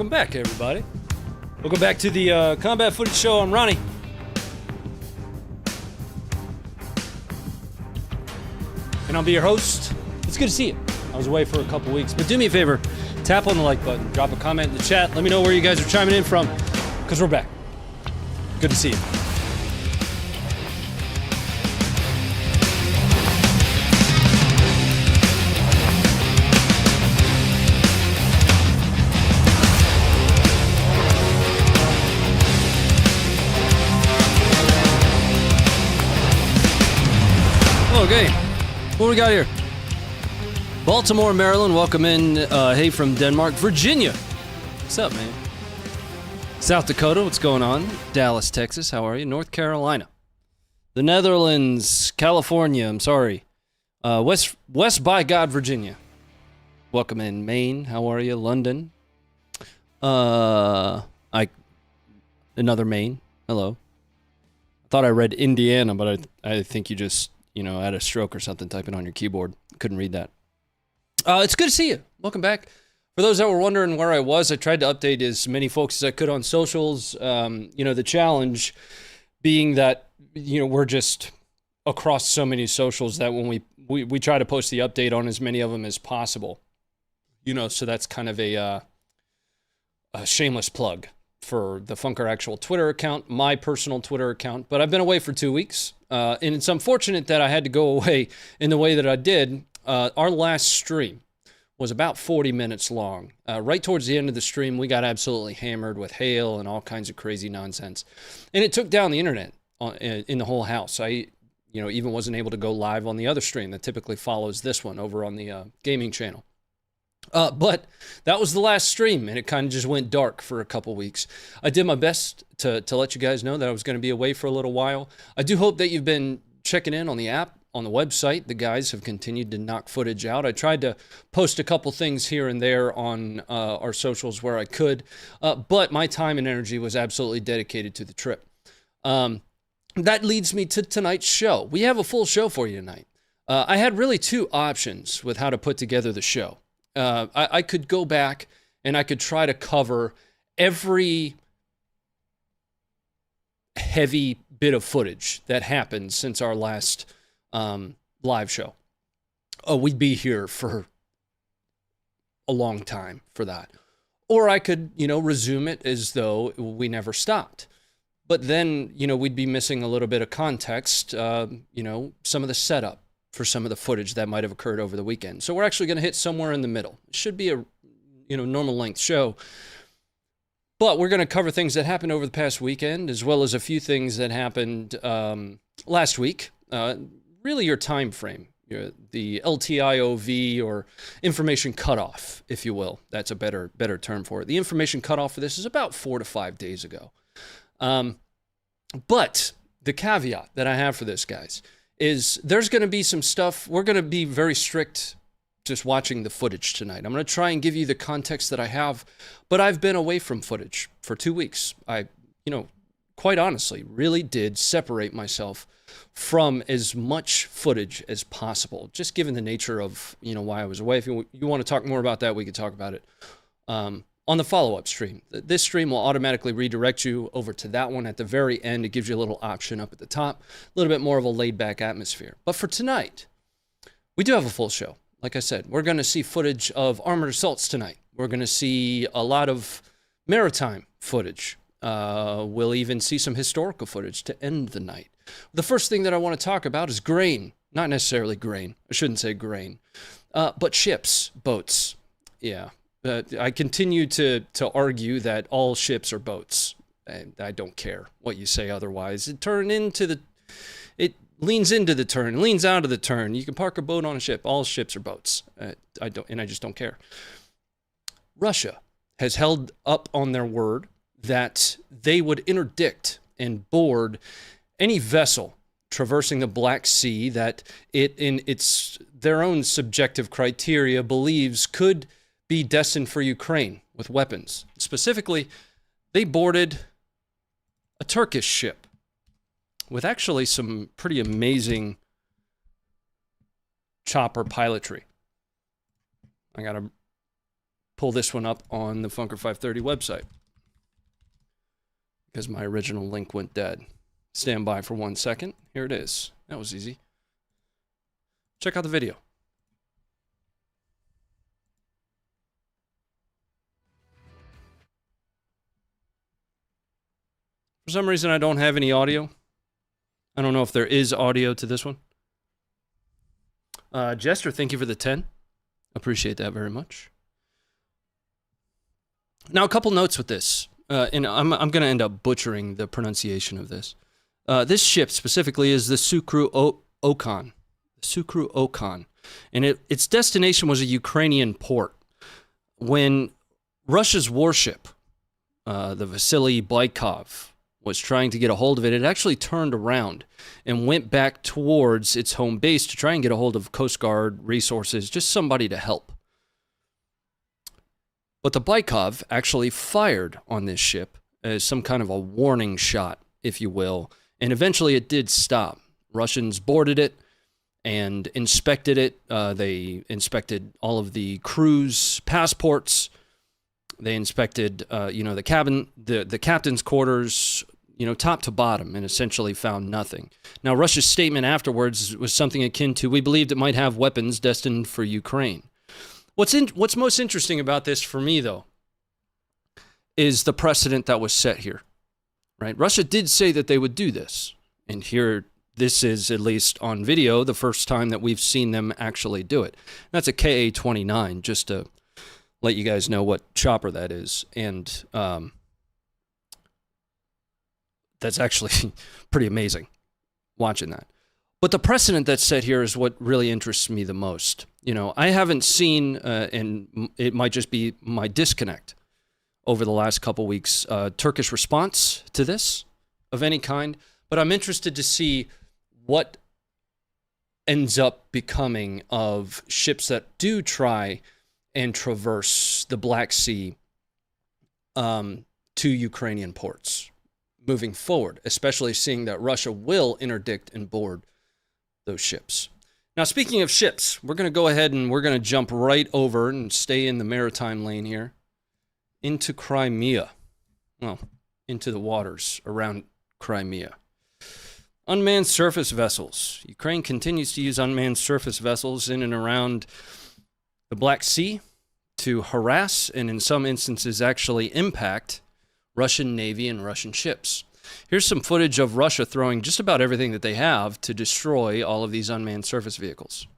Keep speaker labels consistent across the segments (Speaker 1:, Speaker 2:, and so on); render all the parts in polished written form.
Speaker 1: Welcome back, everybody. Welcome back to the Combat Footage Show. I'm Ronnie. And I'll be your host. It's good to see you. I was away for a couple weeks, but do me a favor, tap on the like button, drop a comment in the chat, let me know where you guys are chiming in from, because we're back. Good to see you. Okay, what do we got here? Baltimore, Maryland, welcome in. Hey, from Denmark. Virginia, what's up, man? South Dakota, what's going on? Dallas, Texas, how are you? North Carolina. The Netherlands, California, I'm sorry. West by God, Virginia. Welcome in. Maine, how are you? London. Another Maine, hello. I thought I read Indiana, but I think you just, had a stroke or something typing on your keyboard. Couldn't read that. It's good to see you. Welcome back. For those that were wondering where I was, I tried to update as many folks as I could on socials. The challenge being that, we're just across so many socials that when we try to post the update on as many of them as possible, so that's kind of a shameless plug for the Funker actual Twitter account, my personal Twitter account. But I've been away for 2 weeks. And it's unfortunate that I had to go away in the way that I did. Our last stream was about 40 minutes long. Right towards the end of the stream, we got absolutely hammered with hail and all kinds of crazy nonsense. And it took down the internet in the whole house. I, even wasn't able to go live on the other stream that typically follows this one over on the gaming channel. But that was the last stream, and it kind of just went dark for a couple weeks. I did my best to let you guys know that I was going to be away for a little while. I do hope that you've been checking in on the app, on the website. The guys have continued to knock footage out. I tried to post a couple things here and there on our socials where I could, but my time and energy was absolutely dedicated to the trip. That leads me to tonight's show. We have a full show for you tonight. I had really two options with how to put together the show. I could go back and I could try to cover every heavy bit of footage that happened since our last live show. We'd be here for a long time for that. Or I could, resume it as though we never stopped. But then, we'd be missing a little bit of context, some of the setup for some of the footage that might have occurred over the weekend. So we're actually going to hit somewhere in the middle. It should be a, normal length show. But we're going to cover things that happened over the past weekend, as well as a few things that happened last week. Really your time frame, the LTIOV, or information cutoff, if you will. That's a better term for it. The information cutoff for this is about 4 to 5 days ago. But the caveat that I have for this, guys, is there's going to be some stuff. We're going to be very strict just watching the footage tonight. I'm going to try and give you the context that I have, but I've been away from footage for 2 weeks. I, quite honestly, really did separate myself from as much footage as possible, just given the nature of, why I was away. If you want to talk more about that, we could talk about it on the follow-up stream. This stream will automatically redirect you over to that one at the very end. It gives you a little option up at the top, a little bit more of a laid-back atmosphere. But for tonight, we do have a full show. Like I said, we're going to see footage of armored assaults tonight. We're going to see a lot of maritime footage. We'll even see some historical footage to end the night. The first thing that I want to talk about is grain. Not necessarily grain. I shouldn't say grain. But ships, boats. Yeah. I continue to argue that all ships are boats. And I don't care what you say otherwise. It leans into the turn, leans out of the turn. You can park a boat on a ship. All ships are boats. I just don't care. Russia has held up on their word that they would interdict and board any vessel traversing the Black Sea that it, in their own subjective criteria, believes could be destined for Ukraine with weapons. Specifically, they boarded a Turkish ship with actually some pretty amazing chopper pilotry. I gotta pull this one up on the Funker 530 website because my original link went dead. Stand by for 1 second. Here it is. That was easy. Check out the video. For some reason, I don't have any audio. I don't know if there is audio to this one. Jester, thank you for the 10. Appreciate that very much. Now, a couple notes with this. And I'm going to end up butchering the pronunciation of this. This ship specifically is the Sukru Okan. Sukru Okan. And its destination was a Ukrainian port. When Russia's warship, the Vasily Baikov, was trying to get a hold of it, it actually turned around and went back towards its home base to try and get a hold of Coast Guard resources, just somebody to help. But the Baikov actually fired on this ship as some kind of a warning shot, if you will, and eventually it did stop. Russians boarded it and inspected it. They inspected all of the crew's passports. They inspected, the cabin, the captain's quarters, top to bottom, and essentially found nothing. Now, Russia's statement afterwards was something akin to, "We believed it might have weapons destined for Ukraine." What's most interesting about this for me, though, is the precedent that was set here, right? Russia did say that they would do this, and here, this is, at least on video, the first time that we've seen them actually do it. That's a KA-29, just to let you guys know what chopper that is. And that's actually pretty amazing watching that. But the precedent that's set here is what really interests me the most. I haven't seen, and it might just be my disconnect over the last couple weeks, Turkish response to this of any kind. But I'm interested to see what ends up becoming of ships that do try and traverse the Black Sea to Ukrainian ports moving forward, especially seeing that Russia will interdict and board those ships. Now, speaking of ships, we're going to go ahead and we're going to jump right over and stay in the maritime lane here into Crimea. Well, into the waters around Crimea. Unmanned surface vessels. Ukraine continues to use unmanned surface vessels in and around the Black Sea to harass and in some instances actually impact Russian Navy and Russian ships. Here's some footage of Russia throwing just about everything that they have to destroy all of these unmanned surface vehicles.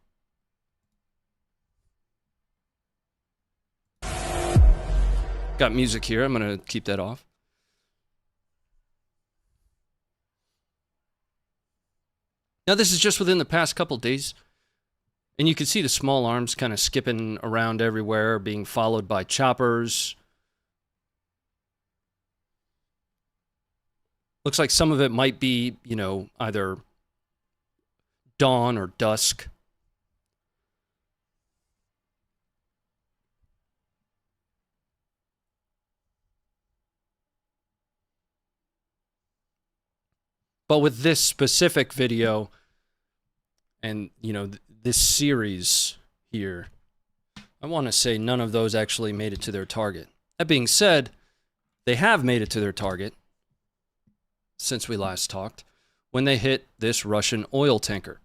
Speaker 1: Got music here. I'm going to keep that off. Now, this is just within the past couple days. And you can see the small arms kind of skipping around everywhere, being followed by choppers. Looks like some of it might be, either dawn or dusk. But with this specific video and, this series here, I want to say none of those actually made it to their target. That being said, they have made it to their target since we last talked, when they hit this Russian oil tanker.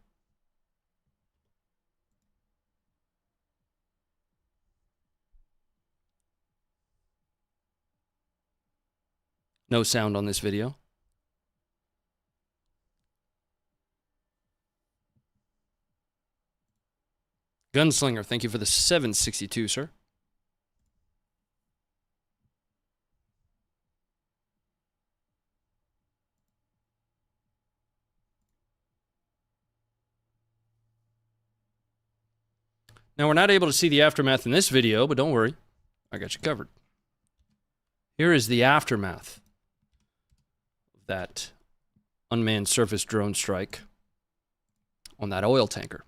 Speaker 1: No sound on this video. Gunslinger, thank you for the 762, sir. Now, we're not able to see the aftermath in this video, but don't worry. I got you covered. Here is the aftermath of that unmanned surface drone strike on that oil tanker.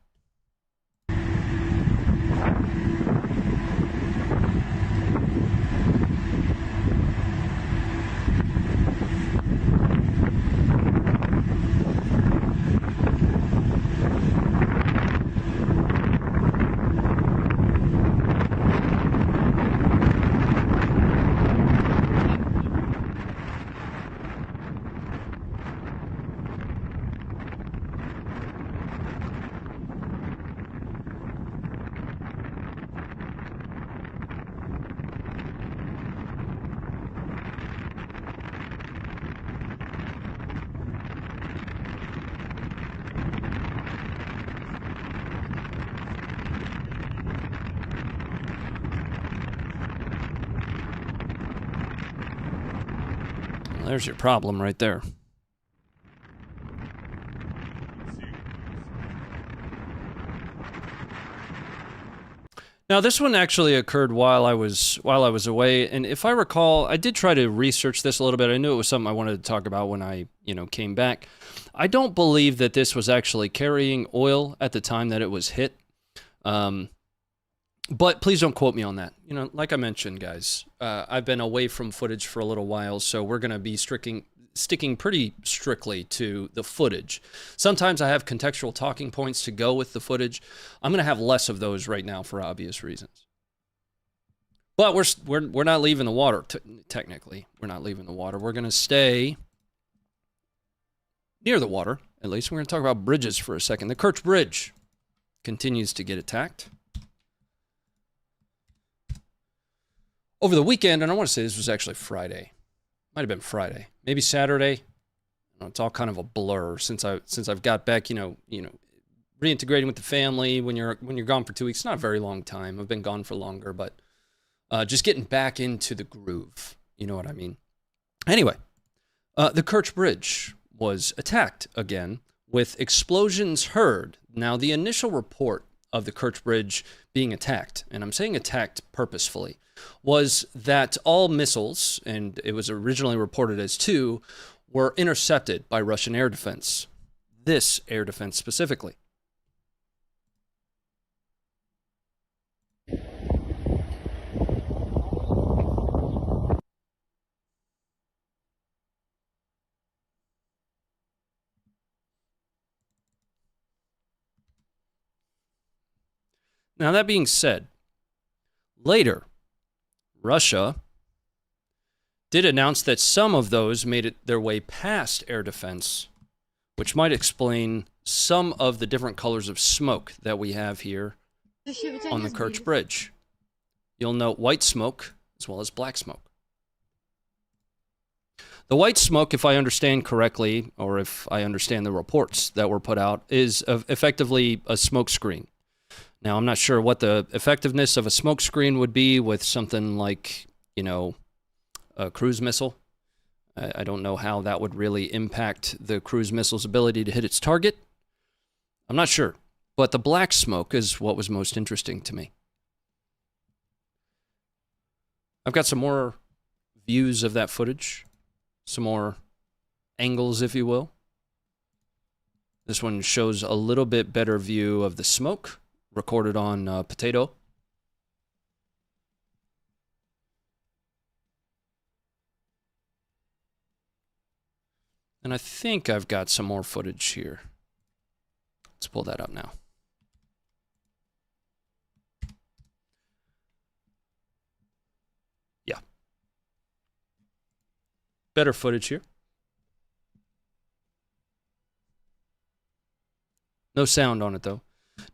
Speaker 1: Well, there's your problem right there. Now, this one actually occurred while I was away, and if I recall, I did try to research this a little bit. I knew it was something I wanted to talk about when I, came back. I don't believe that this was actually carrying oil at the time that it was hit. But please don't quote me on that. Like I mentioned, guys, I've been away from footage for a little while, so we're going to be sticking pretty strictly to the footage. Sometimes I have contextual talking points to go with the footage. I'm going to have less of those right now for obvious reasons. But we're not leaving the water. Technically, we're not leaving the water. We're going to stay near the water, at least. We're going to talk about bridges for a second. The Kerch Bridge continues to get attacked. Over the weekend, and I want to say this was actually Friday. Might have been Friday, maybe Saturday. It's all kind of a blur since I've got back. Reintegrating with the family when you're gone for 2 weeks. Not a very long time. I've been gone for longer, but just getting back into the groove. You know what I mean? Anyway, the Kerch Bridge was attacked again with explosions heard. Now, the initial report of the Kerch Bridge being attacked, and I'm saying attacked purposefully, was that all missiles, and it was originally reported as 2, were intercepted by Russian air defense. This air defense specifically. Now, that being said, later, Russia did announce that some of those made it their way past air defense, which might explain some of the different colors of smoke that we have here on the Kerch Bridge. You'll note white smoke as well as black smoke. The white smoke, if I understand correctly, or if I understand the reports that were put out, is effectively a smoke screen. Now, I'm not sure what the effectiveness of a smoke screen would be with something like, a cruise missile. I don't know how that would really impact the cruise missile's ability to hit its target. I'm not sure. But the black smoke is what was most interesting to me. I've got some more views of that footage. Some more angles, if you will. This one shows a little bit better view of the smoke recorded on potato. And I think I've got some more footage here. Let's pull that up now. Yeah. Better footage here. No sound on it, though.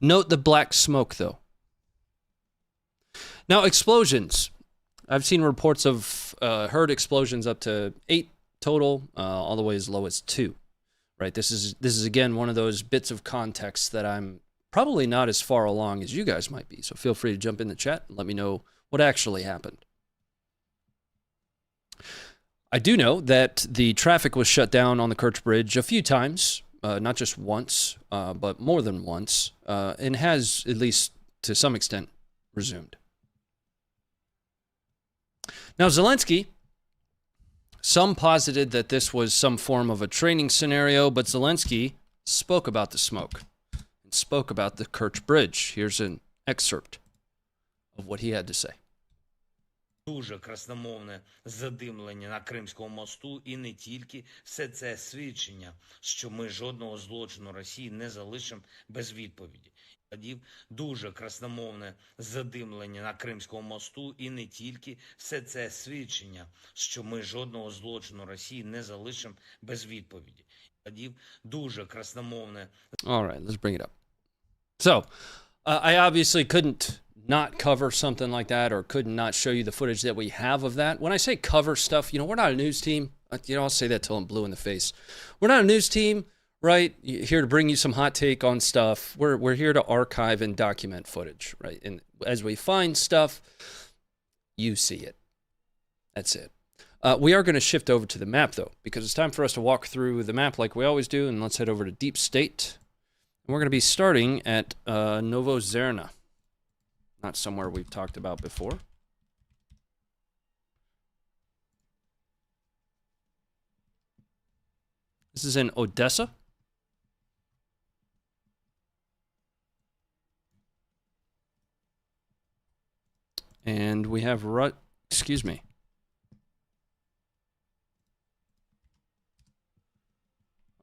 Speaker 1: Note the black smoke, though. Now, explosions. I've seen reports of heard explosions up to 8 total, all the way as low as 2. Right? This is again one of those bits of context that I'm probably not as far along as you guys might be. So feel free to jump in the chat and let me know what actually happened. I do know that the traffic was shut down on the Kerch Bridge a few times. Not just once, but more than once, and has, at least to some extent, resumed. Now, Zelensky, some posited that this was some form of a training scenario, but Zelensky spoke about the smoke and spoke about the Kerch Bridge. Here's an excerpt of what he had to say.
Speaker 2: Дуже красномовне задимлення на Кримському мосту і не тільки. Все це свідчення, що ми жодного злочину Росії не залишимо без відповіді. Дуже красномовне задимлення на Кримському мосту і не тільки. Все це свідчення, що ми жодного злочину Росії не залишимо без відповіді. Дуже красномовне.
Speaker 1: All right, let's bring it up. So, I obviously couldn't not cover something like that, or could not show you the footage that we have of that. When I say cover stuff, we're not a news team. I'll say that till I'm blue in the face. We're not a news team, right? Here to bring you some hot take on stuff. We're here to archive and document footage, right? And as we find stuff, you see it. That's it. We are going to shift over to the map, though, because it's time for us to walk through the map like we always do, and let's head over to Deep State. And we're going to be starting at Novoozerne, not somewhere we've talked about before. This is in Odessa. And we have, excuse me.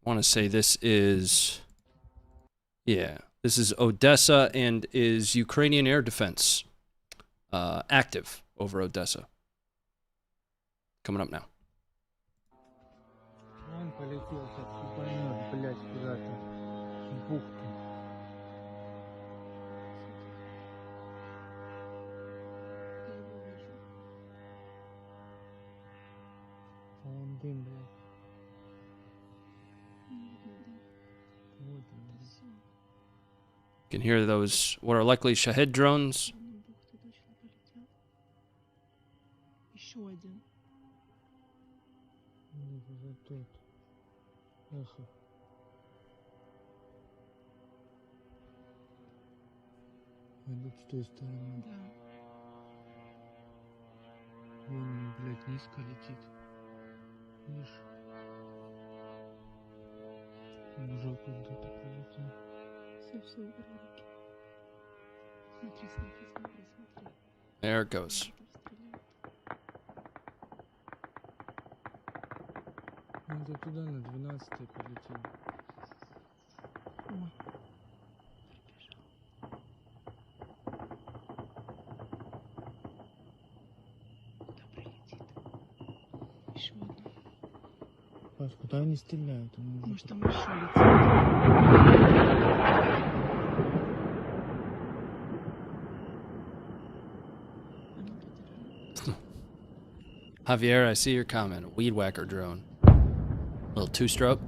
Speaker 1: I want to say this is, yeah, this is Odessa and is Ukrainian air defense active over Odessa. Coming up now.
Speaker 3: Он полетел, как пулемет, блядь, куда-то в бухту. Вон дым, блядь. Вот он, блядь.
Speaker 1: You can hear those, what are likely Shahed drones.
Speaker 3: Еще один. Нет, уже тут. Эхо. Идут с той стороны. Да. Вон он, блядь, низко летит. Видишь? Он уже куда-то полетел. Все, убирай. Смотри, смотри.
Speaker 1: There it goes.
Speaker 3: Он туда на 12-й полетел. О. Куда прилетит? Еще одна. Паш, куда они стреляют? Может, там еще летит.
Speaker 1: Javier, I see your comment. Weed whacker drone. Little two-stroke.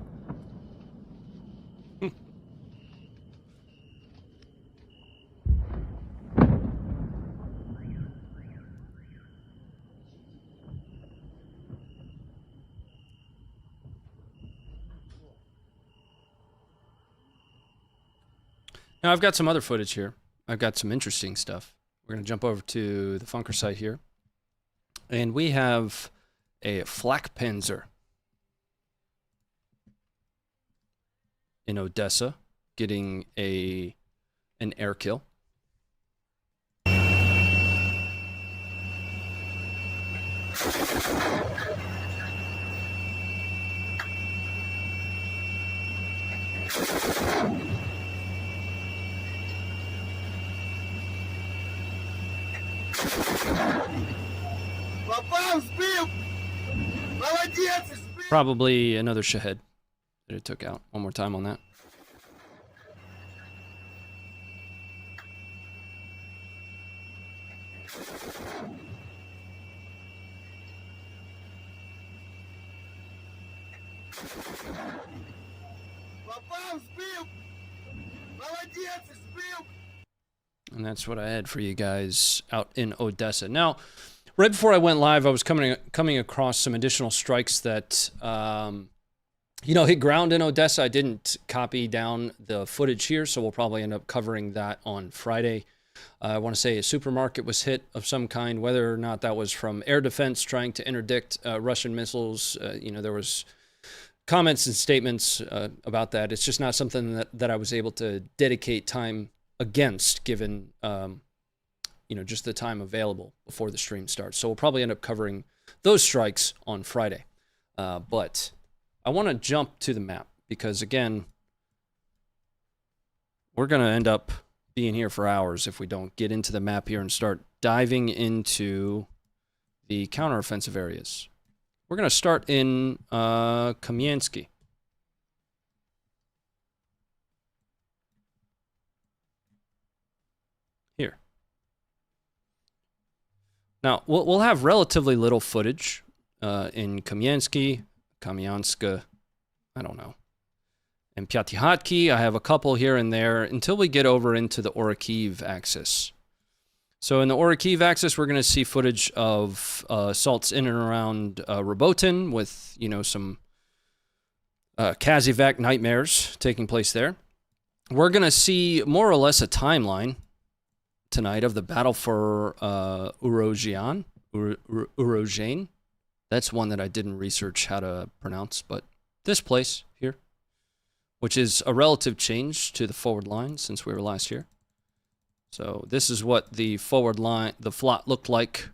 Speaker 1: Now, I've got some other footage here. I've got some interesting stuff. We're going to jump over to the Funker site here. And we have a Flakpanzer in Odessa getting an air kill. Probably another Shahed that it took out. One more time on that. And that's what I had for you guys out in Odessa. Now, right before I went live, I was coming across some additional strikes that, hit ground in Odessa. I didn't copy down the footage here, so we'll probably end up covering that on Friday. I want to say a supermarket was hit of some kind, whether or not that was from air defense trying to interdict Russian missiles. There was comments and statements about that. It's just not something that I was able to dedicate time against, given just the time available before the stream starts. So we'll probably end up covering those strikes on Friday. But I want to jump to the map because, again, we're going to end up being here for hours if we don't get into the map here and start diving into the counteroffensive areas. We're going to start in Kamyanske. Here. Now, we'll have relatively little footage in Kamyanske, I don't know. And Pyatikhatkhi, I have a couple here and there until we get over into the Orikhiv axis. So in the Orikhiv axis, we're going to see footage of assaults in and around Robotyne with, you know, some CASEVAC nightmares taking place there. We're going to see more or less a timeline tonight of the battle for Urozhiane. Urozhiane. That's one that I didn't research how to pronounce, but this place here, which is a relative change to the forward line since we were last here. So this is what the forward line, the flot looked like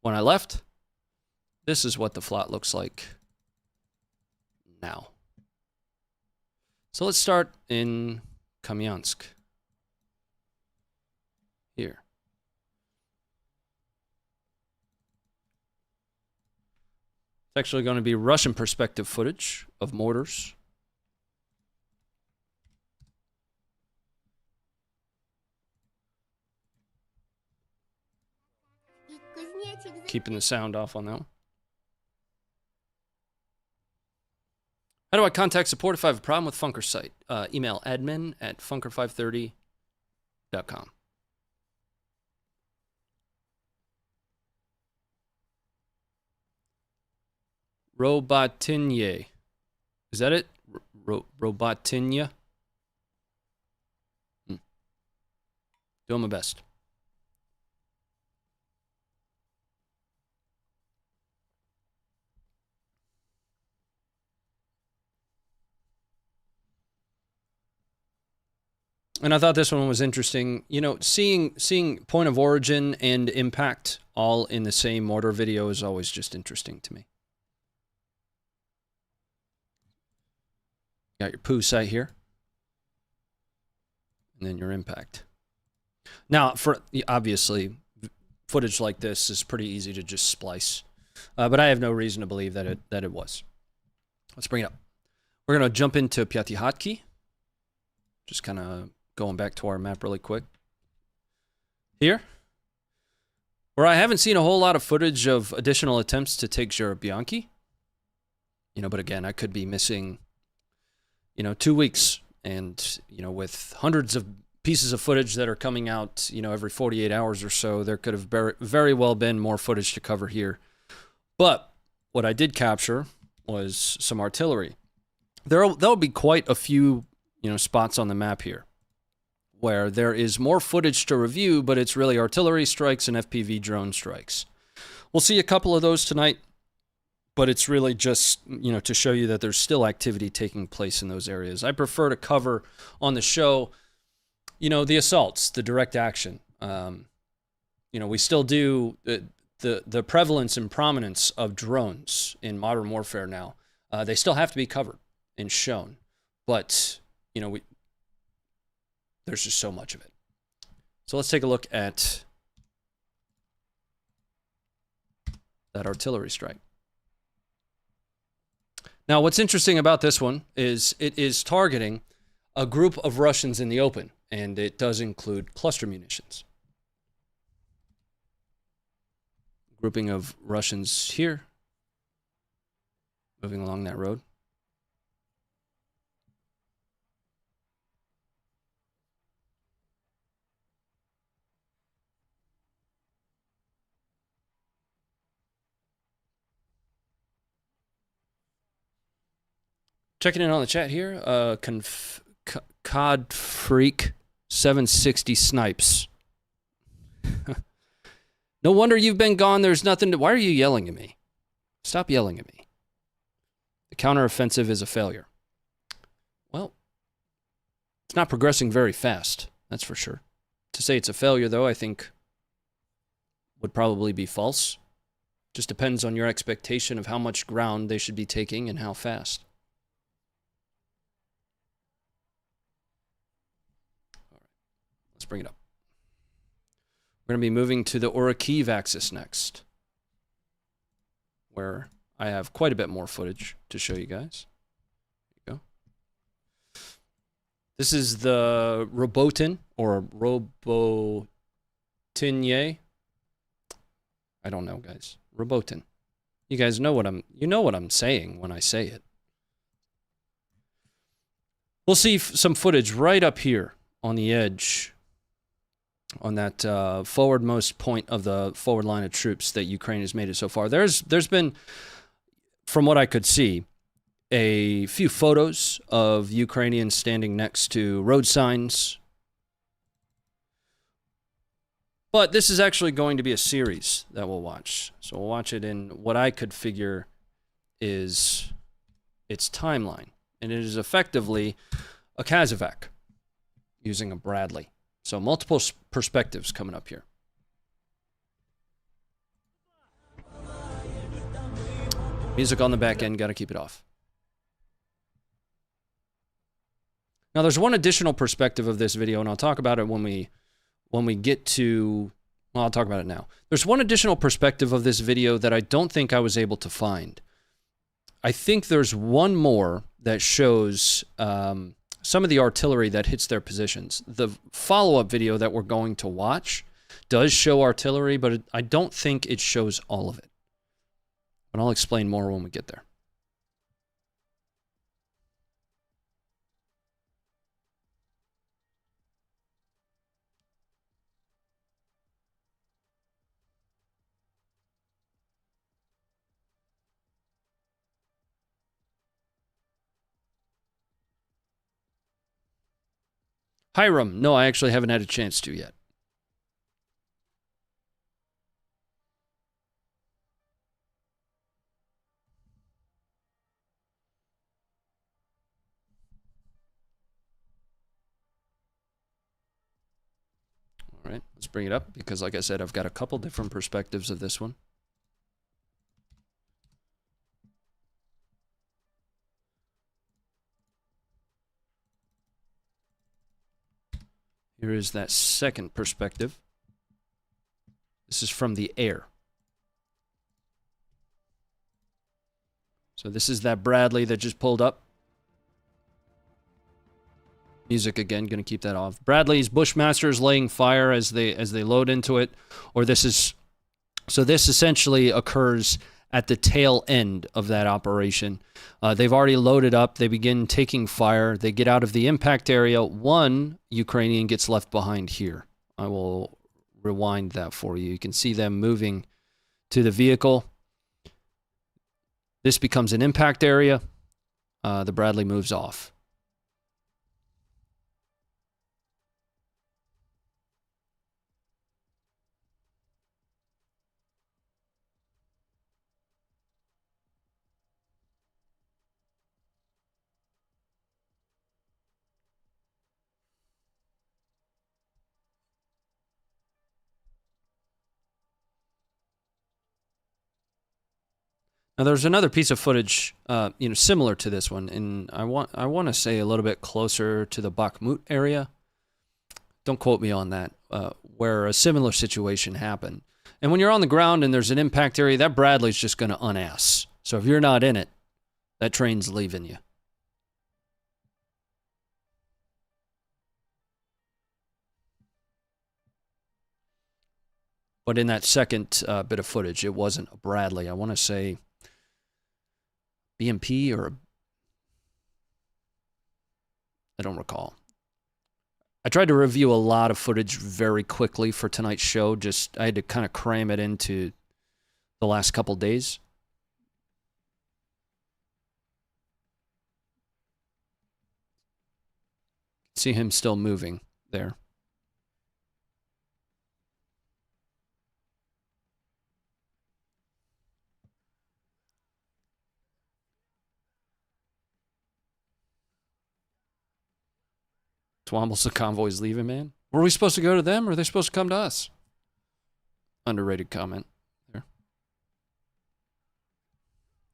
Speaker 1: when I left. This is what the flot looks like now. So let's start in Kamyanske. Here. It's actually going to be Russian perspective footage of mortars. Keeping the sound off on that one. How do I contact support if I have a problem with Funker site? Email admin@funker530.com. Robotyne. Is that it? Robotyne? Doing my best. And I thought this one was interesting. You know, seeing point of origin and impact all in the same mortar video is always just interesting to me. Got your poo site here. And then your impact. Now, for obviously, footage like this is pretty easy to just splice. But I have no reason to believe that it was. Let's bring it up. We're going to jump into Pyatikhatkhi. Just kind of going back to our map really quick. Here. Where I haven't seen a whole lot of footage of additional attempts to take Urozhiane. You know, but again, I could be missing, you know, 2 weeks. And, you know, with hundreds of pieces of footage that are coming out, you know, every 48 hours or so, there could have very well been more footage to cover here. But what I did capture was some artillery. There'll be quite a few, you know, spots on the map here where there is more footage to review, but it's really artillery strikes and FPV drone strikes. We'll see a couple of those tonight, but it's really just, you know, to show you that there's still activity taking place in those areas. I prefer to cover on the show, you know, the assaults, the direct action. You know, we still do the prevalence and prominence of drones in modern warfare now. They still have to be covered and shown, but, you know, there's just so much of it. So let's take a look at that artillery strike. Now, what's interesting about this one is it is targeting a group of Russians in the open, and it does include cluster munitions. Grouping of Russians here, moving along that road. Checking in on the chat here, COD Freak 760 snipes. No wonder you've been gone. There's nothing to... Why are you yelling at me? Stop yelling at me. The counteroffensive is a failure. Well, it's not progressing very fast, that's for sure. To say it's a failure, though, I think would probably be false. Just depends on your expectation of how much ground they should be taking and how fast. Let's bring it up. We're going to be moving to the Orikhiv axis next, where I have quite a bit more footage to show you guys. There you go. This is the Robotyne, or Robotyne. I don't know, guys. Robotyne. You guys know what I'm saying when I say it. We'll see some footage right up here on the edge on that forwardmost point of the forward line of troops that Ukraine has made it so far. There's been, from what I could see, a few photos of Ukrainians standing next to road signs. But this is actually going to be a series that we'll watch. So we'll watch it in what I could figure is its timeline. And it is effectively a CASEVAC using a Bradley. So multiple perspectives coming up here. Music on the back end, got to keep it off. Now there's one additional perspective of this video, and I'll talk about it when we get to, well, I'll talk about it now. There's one additional perspective of this video that I don't think I was able to find. I think there's one more that shows some of the artillery that hits their positions. The follow-up video that we're going to watch does show artillery, but I don't think it shows all of it. But I'll explain more when we get there. Hiram, no, I actually haven't had a chance to yet. All right, let's bring it up because, like I said, I've got a couple different perspectives of this one. Here is that second perspective. This is from the air. So this is that Bradley that just pulled up. Music again, going to keep that off. Bradley's Bushmasters laying fire as they load into it, or this is, so this essentially occurs at the tail end of that operation. They've already loaded up. They begin taking fire. They get out of the impact area. One Ukrainian gets left behind here. I will rewind that for you. You can see them moving to the vehicle. This becomes an impact area. The Bradley moves off. Now, there's another piece of footage, similar to this one, and I want to say a little bit closer to the Bakhmut area. Don't quote me on that, where a similar situation happened. And when you're on the ground and there's an impact area, that Bradley's just going to unass. So if you're not in it, that train's leaving you. But in that second bit of footage, it wasn't a Bradley. I want to say BMP or I don't recall. I tried to review a lot of footage very quickly for tonight's show. I had to kind of cram it into the last couple days. See him still moving there. Twombles the convoy's leaving, man. Were we supposed to go to them, or are they supposed to come to us? Underrated comment there.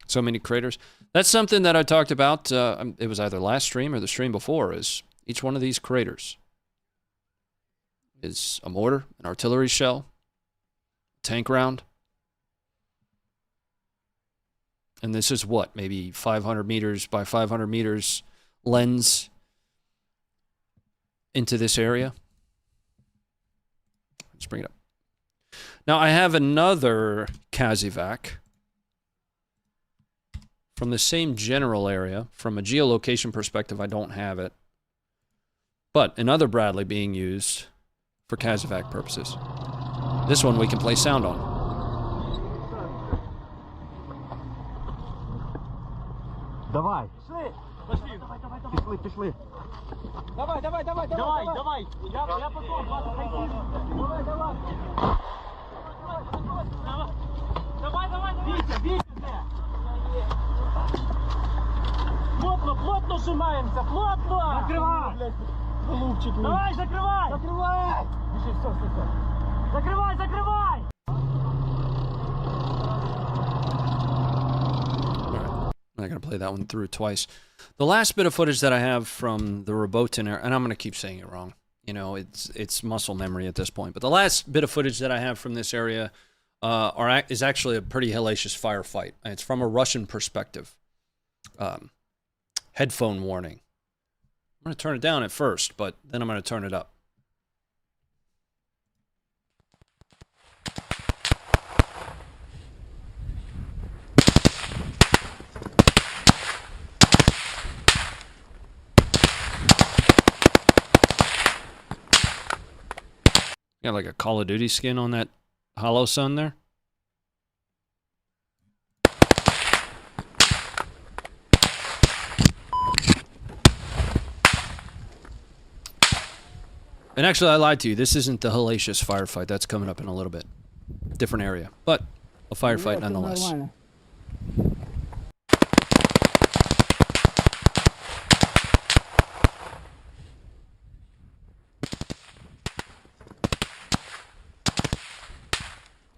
Speaker 1: So many craters. That's something that I talked about. It was either last stream or the stream before. Is each one of these craters is a mortar, an artillery shell, tank round, and this is what, maybe 500 meters by 500 meters lens into this area. Let's bring it up. Now I have another CASEVAC from the same general area. From a geolocation perspective, I don't have it. But another Bradley being used for CASEVAC purposes. This one we can play sound on.
Speaker 4: Давай. Пошли. Пошли. Давай. Я потом вас найду. Давай. Витя. Плотно сжимаемся, плотно. Закрывай. Голубчик. Давай, закрывай. Бежи, все. Закрывай.
Speaker 1: I'm not going to play that one through twice. The last bit of footage that I have from the Robotyne, and I'm going to keep saying it wrong. You know, it's muscle memory at this point. But the last bit of footage that I have from this area is actually a pretty hellacious firefight. It's from a Russian perspective. Headphone warning. I'm going to turn it down at first, but then I'm going to turn it up. Got like a Call of Duty skin on that Hollow Sun there. And actually, I lied to you. This isn't the hellacious firefight. That's coming up in a little bit. Different area. But a firefight nonetheless. All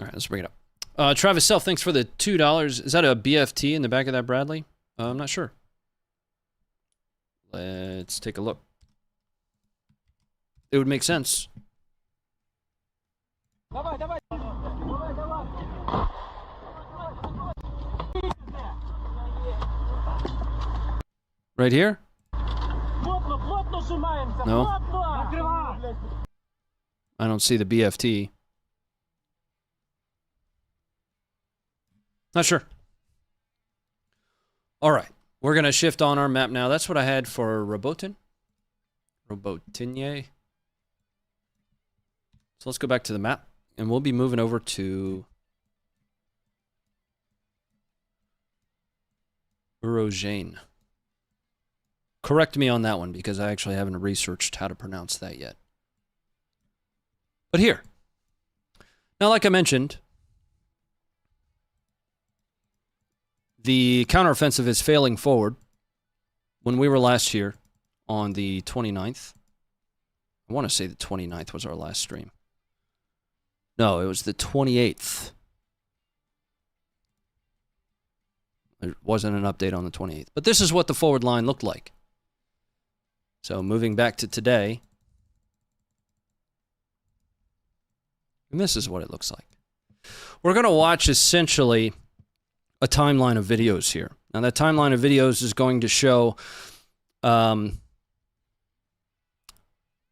Speaker 1: right, let's bring it up. Travis Self, thanks for the $2. Is that a BFT in the back of that Bradley? I'm not sure. Let's take a look. It would make sense. Right here? No. I don't see the BFT. Not sure. All right. We're going to shift on our map now. That's what I had for Robotyne. Robotyne. So let's go back to the map, and we'll be moving over to Urozhiane. Correct me on that one, because I actually haven't researched how to pronounce that yet. But here. Now, like I mentioned, the counteroffensive is failing forward. When we were last here on the 29th, I want to say the 29th was our last stream. No, it was the 28th. There wasn't an update on the 28th. But this is what the forward line looked like. So moving back to today. And this is what it looks like. We're going to watch essentially a timeline of videos here. Now that timeline of videos is going to show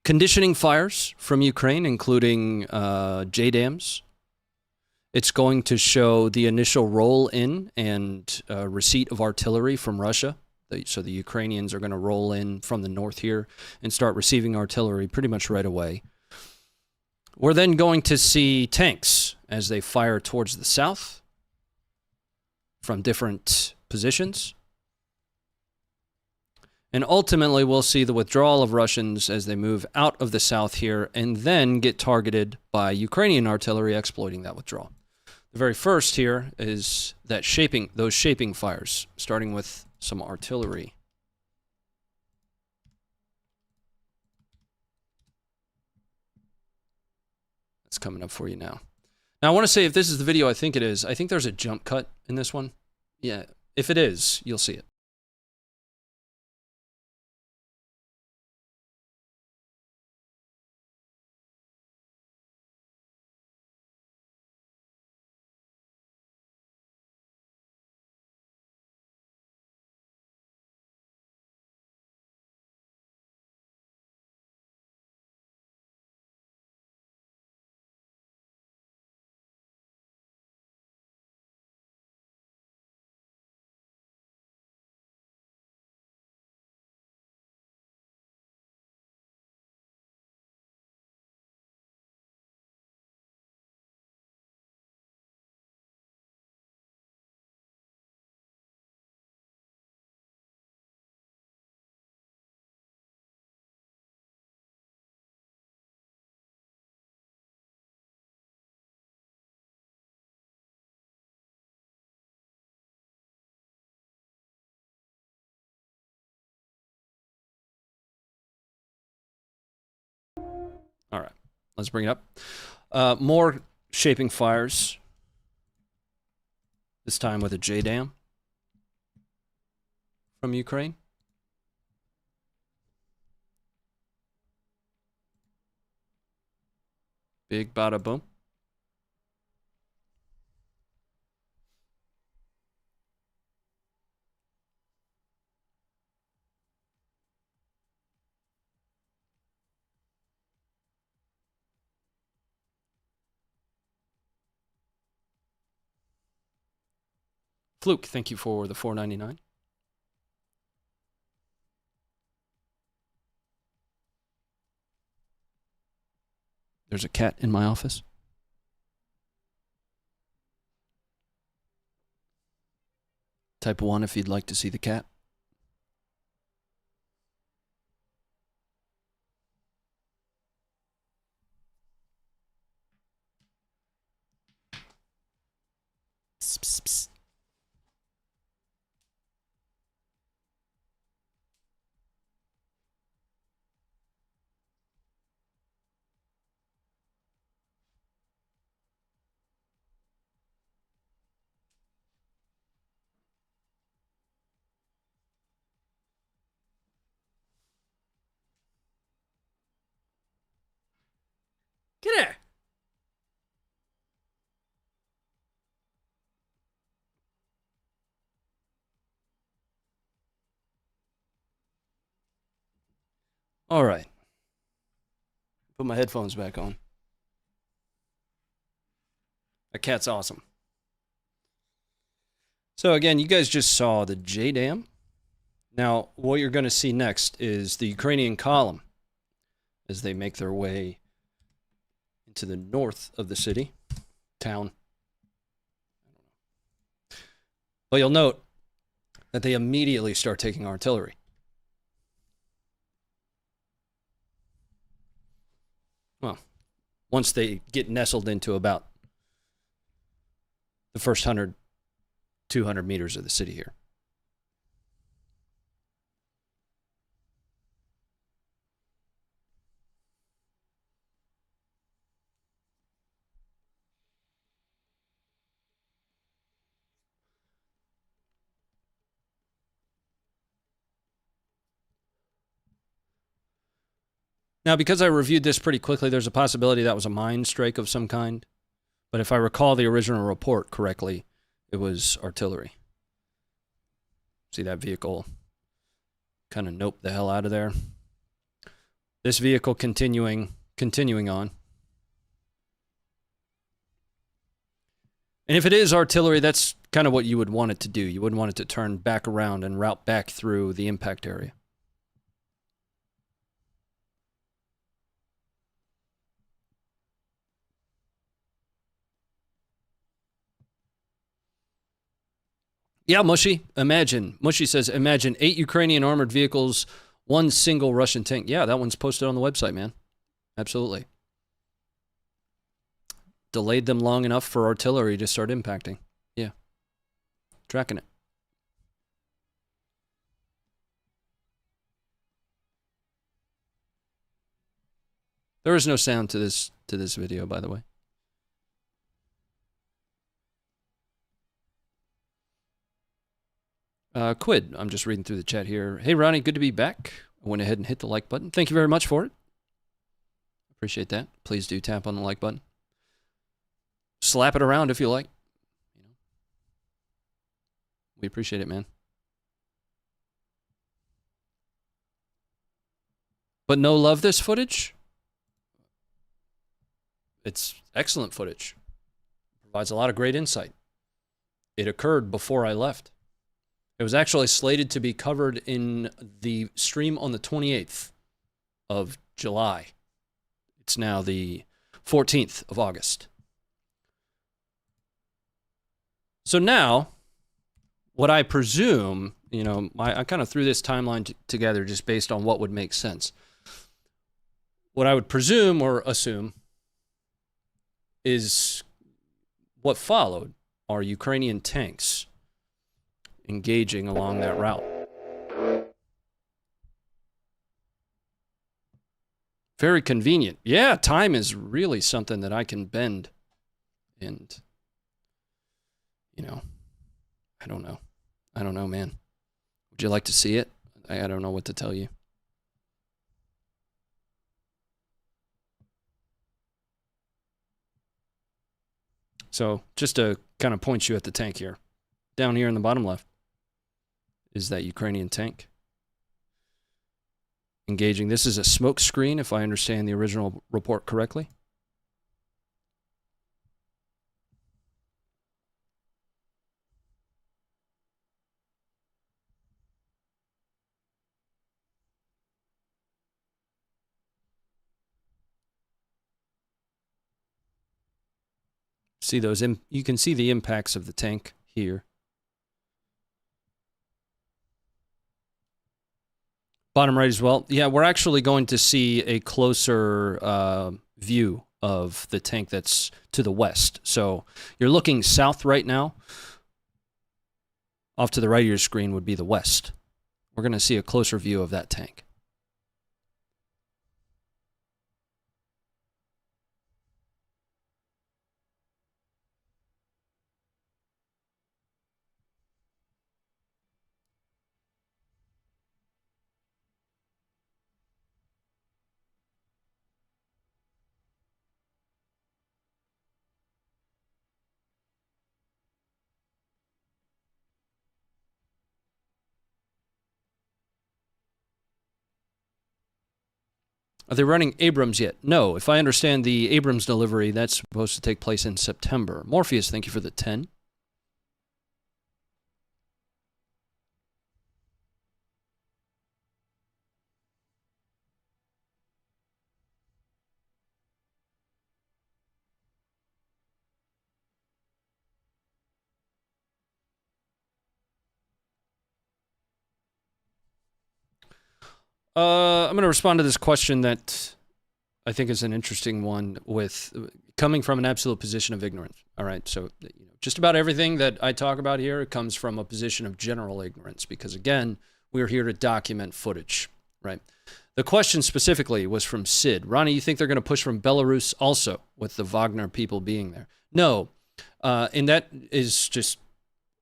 Speaker 1: conditioning fires from Ukraine, including JDAMs. It's going to show the initial roll-in and receipt of artillery from Russia. So the Ukrainians are going to roll in from the north here and start receiving artillery pretty much right away. We're then going to see tanks as they fire towards the south from different positions. And ultimately, we'll see the withdrawal of Russians as they move out of the south here and then get targeted by Ukrainian artillery exploiting that withdrawal. The very first here is that those shaping fires, starting with some artillery. That's coming up for you now. Now, I want to say if this is the video I think it is, I think there's a jump cut in this one. Yeah, if it is, you'll see it. All right, let's bring it up. More shaping fires. This time with a JDAM from Ukraine. Big bada boom. Fluke, thank you for the $4.99. There's a cat in my office. Type 1 if you'd like to see the cat. Psst, psst, psst. Get here. All right. Put my headphones back on. That cat's awesome. So again, you guys just saw the JDAM. Now, what you're going to see next is the Ukrainian column as they make their way into the north of the city, town. But you'll note that they immediately start taking artillery. Well, once they get nestled into about the first 100, 200 meters of the city here. Now, because I reviewed this pretty quickly, there's a possibility that was a mine strike of some kind. But if I recall the original report correctly, it was artillery. See that vehicle kind of nope the hell out of there. This vehicle continuing on. And if it is artillery, that's kind of what you would want it to do. You wouldn't want it to turn back around and route back through the impact area. Yeah, Mushy, imagine. Mushy says, imagine 8 Ukrainian armored vehicles, 1 single Russian tank. Yeah, that one's posted on the website, man. Absolutely. Delayed them long enough for artillery to start impacting. Yeah. Tracking it. There is no sound to this video, by the way. Quid, I'm just reading through the chat here. Hey, Ronnie, good to be back. I went ahead and hit the like button. Thank you very much for it. Appreciate that. Please do tap on the like button. Slap it around if you like. We appreciate it, man. But no love this footage? It's excellent footage. Provides a lot of great insight. It occurred before I left. It was actually slated to be covered in the stream on the 28th of July. It's now the 14th of August. So now, what I presume, you know, I kind of threw this timeline together just based on what would make sense. What I would presume or assume is what followed are Ukrainian tanks engaging along that route. Very convenient. Yeah, time is really something that I can bend. And, you know, I don't know. I don't know, man. Would you like to see it? I don't know what to tell you. So just to kind of point you at the tank here. Down here in the bottom left is that Ukrainian tank. Engaging. This is a smoke screen, if I understand the original report correctly. See those? You can see the impacts of the tank here. Bottom right as well. Yeah, we're actually going to see a closer view of the tank that's to the west. So you're looking south right now. Off to the right of your screen would be the west. We're going to see a closer view of that tank. Are they running Abrams yet? No. If I understand the Abrams delivery, that's supposed to take place in September. Morpheus, thank you for the 10. I'm going to respond to this question that I think is an interesting one, with coming from an absolute position of ignorance. All right, so just about everything that I talk about here comes from a position of general ignorance, because again, we're here to document footage, right? The question specifically was from Sid. Ronnie, you think they're going to push from Belarus also, with the Wagner people being there? No, and that is just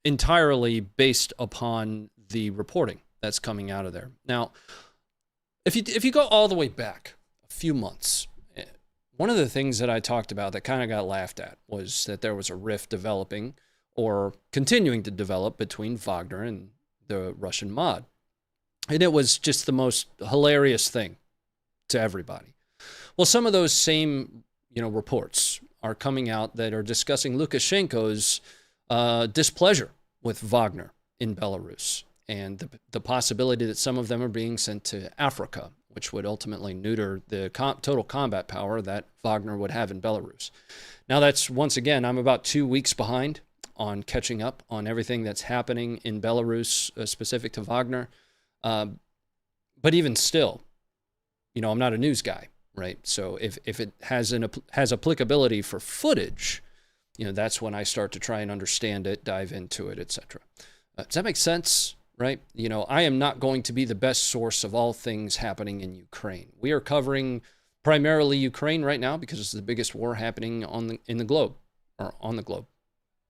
Speaker 1: entirely based upon the reporting that's coming out of there. Now, if you go all the way back a few months, one of the things that I talked about that kind of got laughed at was that there was a rift developing or continuing to develop between Wagner and the Russian mod. And it was just the most hilarious thing to everybody. Well, some of those same, reports are coming out that are discussing Lukashenko's displeasure with Wagner in Belarus, and the possibility that some of them are being sent to Africa, which would ultimately neuter the total combat power that Wagner would have in Belarus. Now that's, once again, I'm about 2 weeks behind on catching up on everything that's happening in Belarus specific to Wagner. But even still, I'm not a news guy, right? So if it has applicability for footage, that's when I start to try and understand it, dive into it, etc. Does that make sense? Right? I am not going to be the best source of all things happening in Ukraine. We are covering primarily Ukraine right now because it's the biggest war happening in the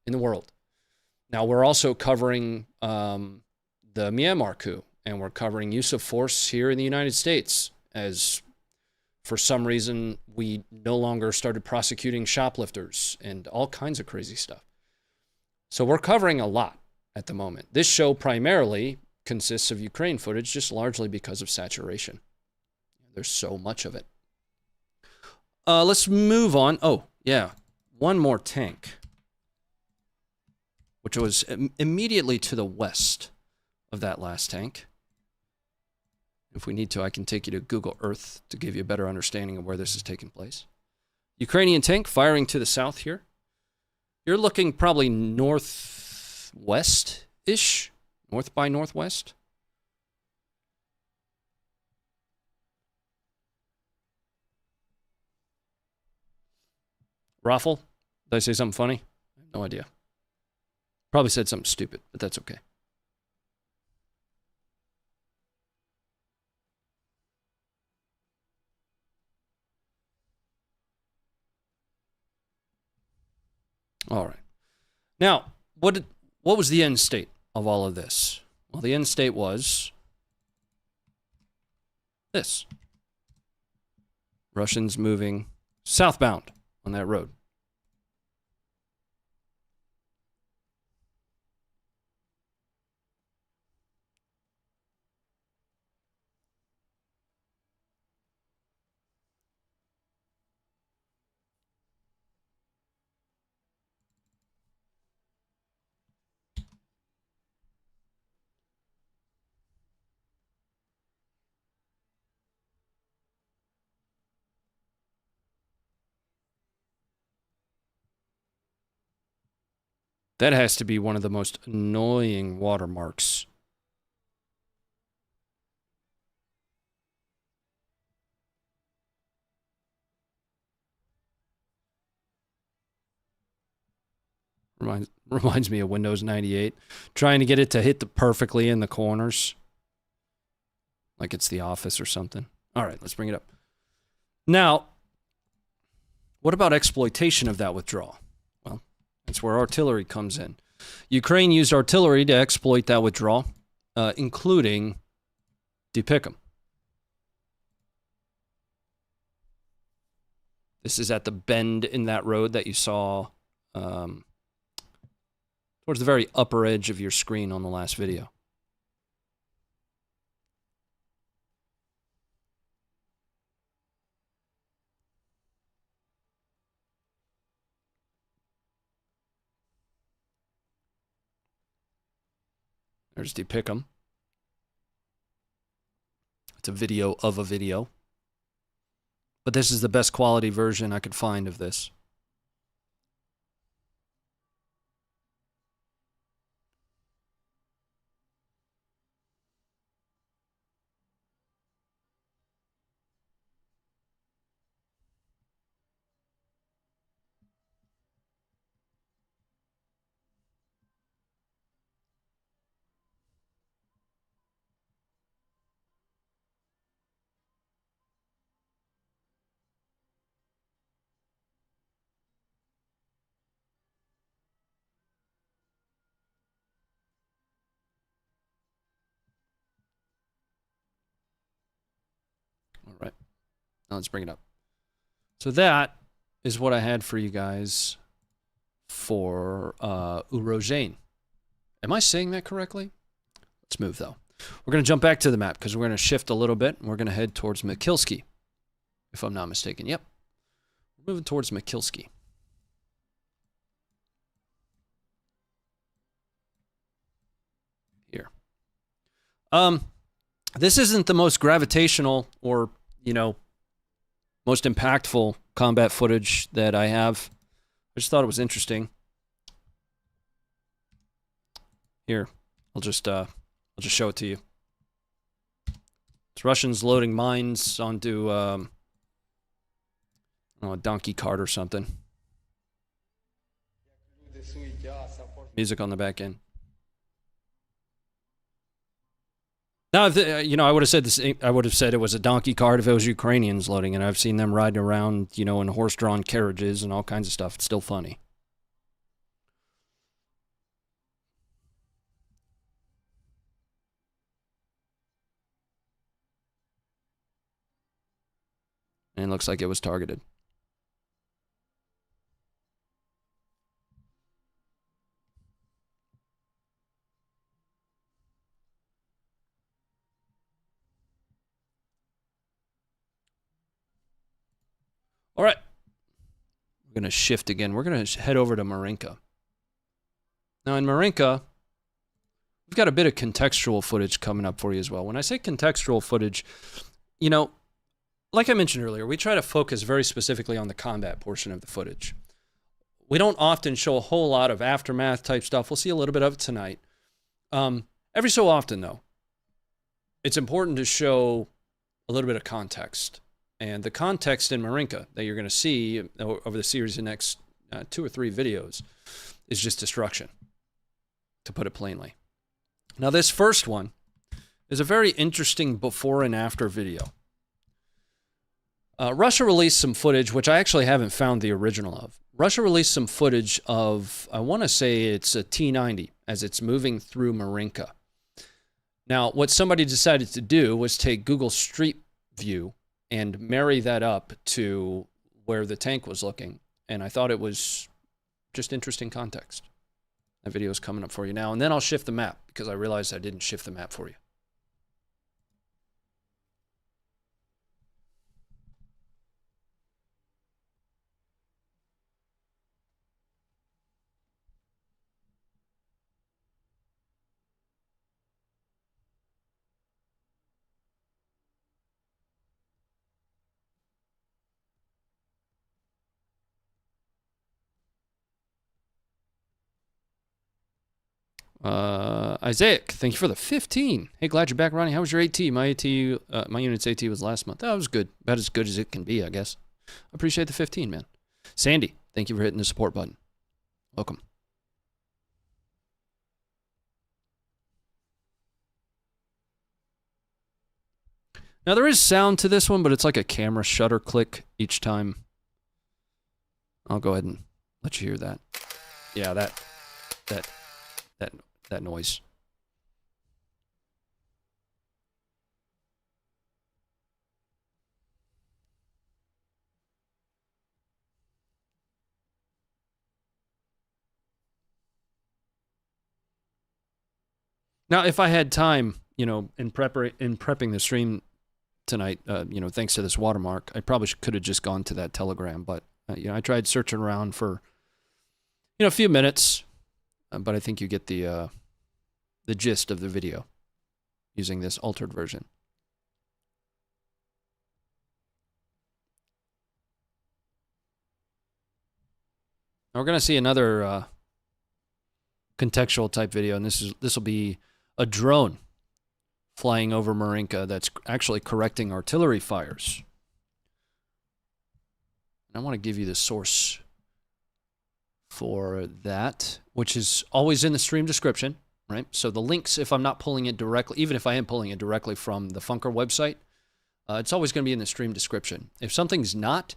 Speaker 1: world. Now, we're also covering the Myanmar coup, and we're covering use of force here in the United States, as for some reason we no longer started prosecuting shoplifters and all kinds of crazy stuff. So we're covering a lot at the moment. This show primarily consists of Ukraine footage, just largely because of saturation. There's so much of it. Let's move on. Oh, yeah. One more tank, which was immediately to the west of that last tank. If we need to, I can take you to Google Earth to give you a better understanding of where this is taking place. Ukrainian tank firing to the south here. You're looking probably northwest-ish, north by northwest. Raffle? Did I say something funny? I have no idea. Probably said something stupid, but that's okay. All right. Now, what was the end state of all of this? Well, the end state was this. Russians moving southbound on that road. That has to be one of the most annoying watermarks. Reminds me of Windows 98. Trying to get it to hit perfectly in the corners. Like it's The Office or something. All right, let's bring it up. Now, what about exploitation of that withdrawal? Well, that's where artillery comes in. Ukraine used artillery to exploit that withdrawal, including Dipicum. This is at the bend in that road that you saw towards the very upper edge of your screen on the last video. There's Dipicum. It's a video of a video. But this is the best quality version I could find of this. All right. Now let's bring it up. So that is what I had for you guys for Urozhiane. Am I saying that correctly? Let's move, though. We're going to jump back to the map because we're going to shift a little bit. And we're going to head towards Mikilsky, if I'm not mistaken. Yep. We're moving towards Mikilsky. Here. This isn't the most gravitational or, you know, most impactful combat footage that I have. I just thought it was interesting. Here, I'll just show it to you. It's Russians loading mines onto a donkey cart or something. Music on the back end. Now, I would have said this. I would have said it was a donkey cart if it was Ukrainians loading it. I've seen them riding around, in horse-drawn carriages and all kinds of stuff. It's still funny. And it looks like it was targeted. All right. We're going to shift again. We're going to head over to Marinka. Now, in Marinka, we've got a bit of contextual footage coming up for you as well. When I say contextual footage, like I mentioned earlier, we try to focus very specifically on the combat portion of the footage. We don't often show a whole lot of aftermath type stuff. We'll see a little bit of it tonight. Every so often, though, it's important to show a little bit of context. And the context in Marinka that you're going to see over the series of the next 2 or 3 videos is just destruction, to put it plainly. Now, this first one is a very interesting before and after video. Russia released some footage, which I actually haven't found the original of. Russia released some footage of, I want to say it's a T-90 as it's moving through Marinka. Now, what somebody decided to do was take Google Street View and marry that up to where the tank was looking. And I thought it was just interesting context. That video is coming up for you now. And then I'll shift the map because I realized I didn't shift the map for you. Isaac, thank you for the 15. Hey, glad you're back, Ronnie. How was your AT? My unit's AT was last month. That was good. About as good as it can be, I guess. Appreciate the 15, man. Sandy, thank you for hitting the support button. Welcome. Now, there is sound to this one, but it's like a camera shutter click each time. I'll go ahead and let you hear that. Yeah, that noise. Now, if I had time, you know, in prepping the stream tonight, you know, thanks to this watermark, I probably could have just gone to that Telegram, but you know, I tried searching around for, you know, a few minutes, but I think you get the gist of the video using this altered version. Now we're gonna see another contextual type video, and this will be a drone flying over Marinka that's actually correcting artillery fires. And I want to give you the source for that, which is always in the stream description, right? So the links, if I'm not pulling it directly, even if I am pulling it directly from the Funker website, it's always going to be in the stream description. If something's not,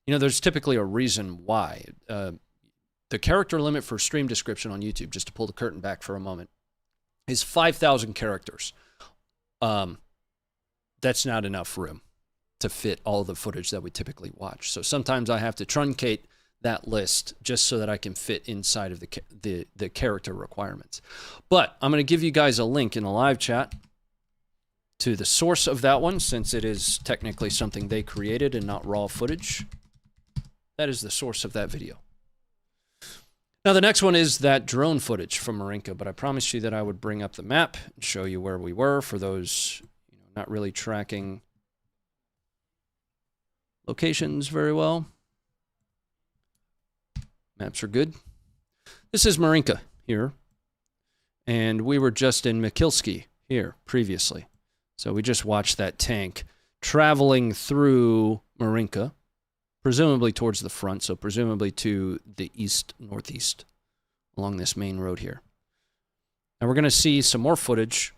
Speaker 1: you know, there's typically a reason why. The character limit for stream description on YouTube, just to pull the curtain back for a moment, is 5,000 characters. That's not enough room to fit all the footage that we typically watch. So sometimes I have to truncate that list just so that I can fit inside of the character requirements. But I'm going to give you guys a link in the live chat to the source of that one, since it is technically something they created and not raw footage. That is the source of that video. Now, the next one is that drone footage from Marinka, but I promised you that I would bring up the map and show you where we were for those, you know, not really tracking locations very well. Maps are good. This is Marinka here, and we were just in Mikilsky here previously. So we just watched that tank traveling through Marinka, presumably towards the front, so presumably to the east-northeast along this main road here. Now we're going to see some more footage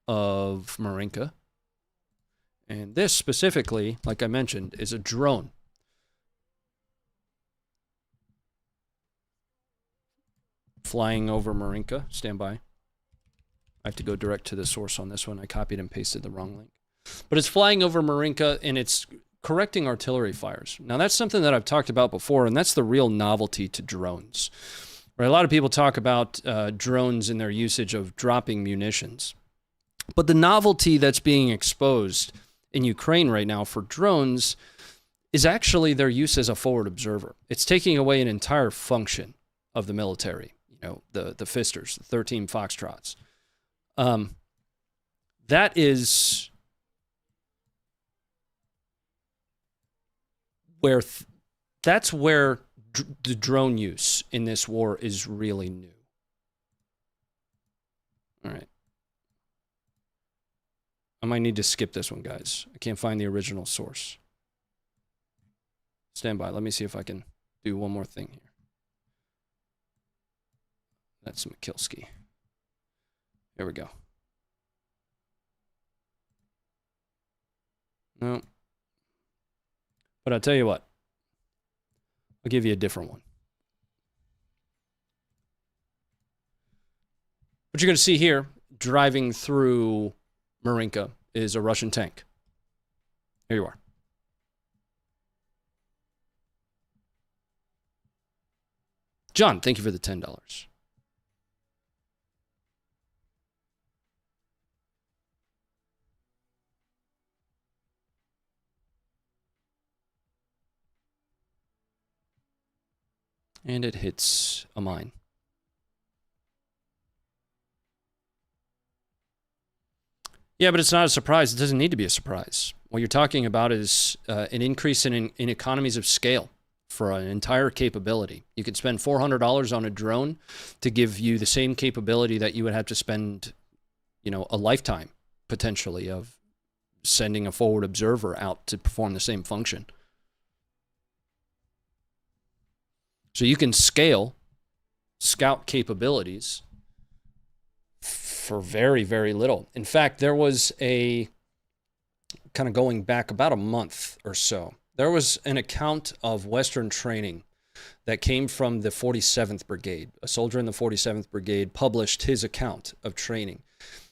Speaker 1: of Marinka. And this specifically, like I mentioned, is a drone. Flying over Marinka. Stand by. I have to go direct to the source on this one. I copied and pasted the wrong link. But it's flying over Marinka, and it's correcting artillery fires. Now, that's something that I've talked about before, and that's the real novelty to drones. Right? A lot of people talk about drones and their usage of dropping munitions. But the novelty that's being exposed in Ukraine right now for drones is actually their use as a forward observer. It's taking away an entire function of the military, you know, the Fisters, the 13 Foxtrots. That is where that's where the drone use in this war is really new. All right. I might need to skip this one, guys. I can't find the original source. Stand by. Let me see if I can do one more thing here. That's Mikilsky. Here we go. No. But I'll tell you what. I'll give you a different one. What you're going to see here, driving through Marinka, is a Russian tank. Here you are. John, thank you for the $10. And it hits a mine. Yeah, but it's not a surprise. It doesn't need to be a surprise. What you're talking about is an increase in economies of scale for an entire capability. You could spend $400 on a drone to give you the same capability that you would have to spend, you know, a lifetime, potentially, of sending a forward observer out to perform the same function. So you can scale scout capabilities for very, very little. In fact, there was a, kind of going back about a month or so, there was an account of Western training that came from the 47th Brigade. A soldier in the 47th Brigade published his account of training.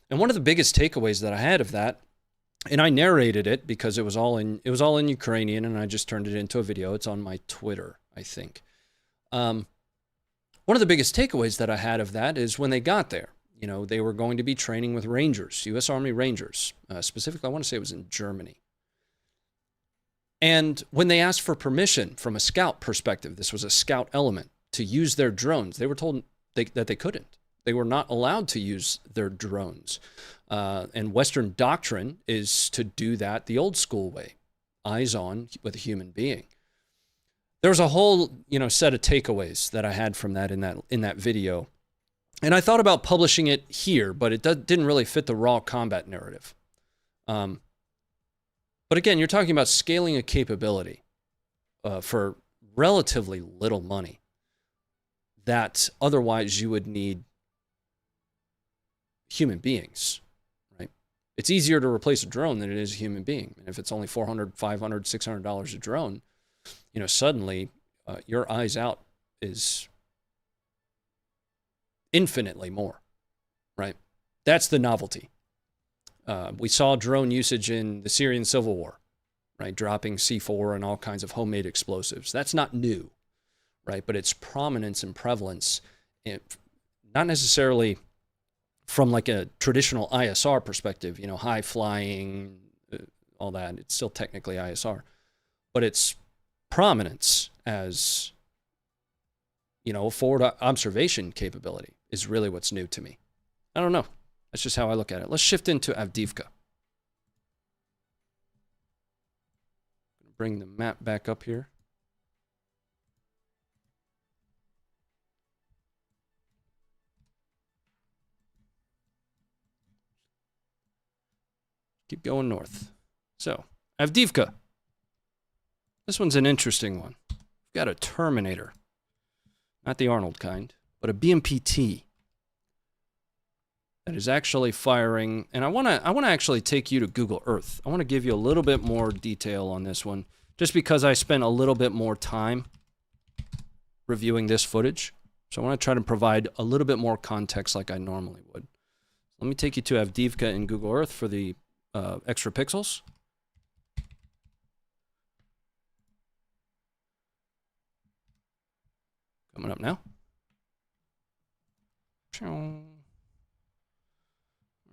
Speaker 1: And one of the biggest takeaways that I had of that, and I narrated it because it was all in Ukrainian, and I just turned it into a video. It's on my Twitter, I think. One of the biggest takeaways that I had of that is when they got there, you know, they were going to be training with Rangers, U.S. Army Rangers. Specifically, I want to say it was in Germany. And when they asked for permission from a scout perspective, this was a scout element, to use their drones, they were told that they couldn't. They were not allowed to use their drones. And Western doctrine is to do that the old school way, eyes on with a human being. There was a whole, you know, set of takeaways that I had from that in that video. And I thought about publishing it here, but it didn't really fit the raw combat narrative. But again, you're talking about scaling a capability for relatively little money that otherwise you would need human beings, right? It's easier to replace a drone than it is a human being. And if it's only $400, $500, $600 a drone, you know, suddenly your eyes out is infinitely more, right? That's the novelty. We saw drone usage in the Syrian civil war, right? Dropping C4 and all kinds of homemade explosives. That's not new, right? But its prominence and prevalence, not necessarily from like a traditional ISR perspective, you know, high flying, all that. It's still technically ISR, but its prominence as, you know, forward observation capability is really what's new to me. I don't know. That's just how I look at it. Let's shift into Avdiivka. Bring the map back up here. Keep going north. So, Avdiivka. This one's an interesting one. We've got a Terminator. Not the Arnold kind, but a BMPT that is actually firing. And I want to actually take you to Google Earth. I want to give you a little bit more detail on this one, just because I spent a little bit more time reviewing this footage. So I want to try to provide a little bit more context like I normally would. Let me take you to Avdiivka in Google Earth for the extra pixels. Coming up now. All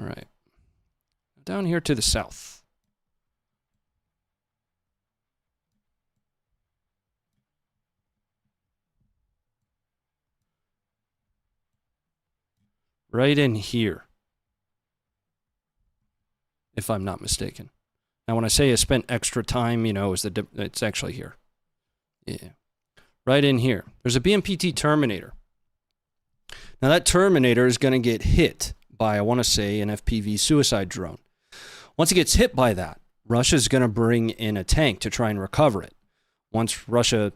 Speaker 1: right. Down here to the south. Right in here, if I'm not mistaken. Now, when I say I spent extra time, you know, it's actually here. Yeah. Right in here. There's a BMPT Terminator. Now, that Terminator is going to get hit by, I want to say, an FPV suicide drone. Once it gets hit by that, Russia's going to bring in a tank to try and recover it. Once Russia,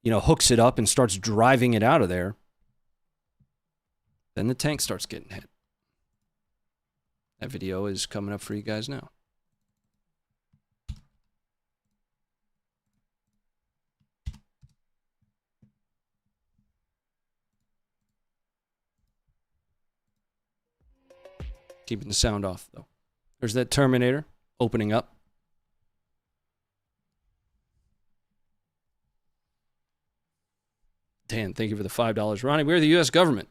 Speaker 1: you know, hooks it up and starts driving it out of there, then the tank starts getting hit. That video is coming up for you guys now. Keeping the sound off, though. There's that Terminator opening up. Dan, thank you for the $5. Ronnie, we're the U.S. government.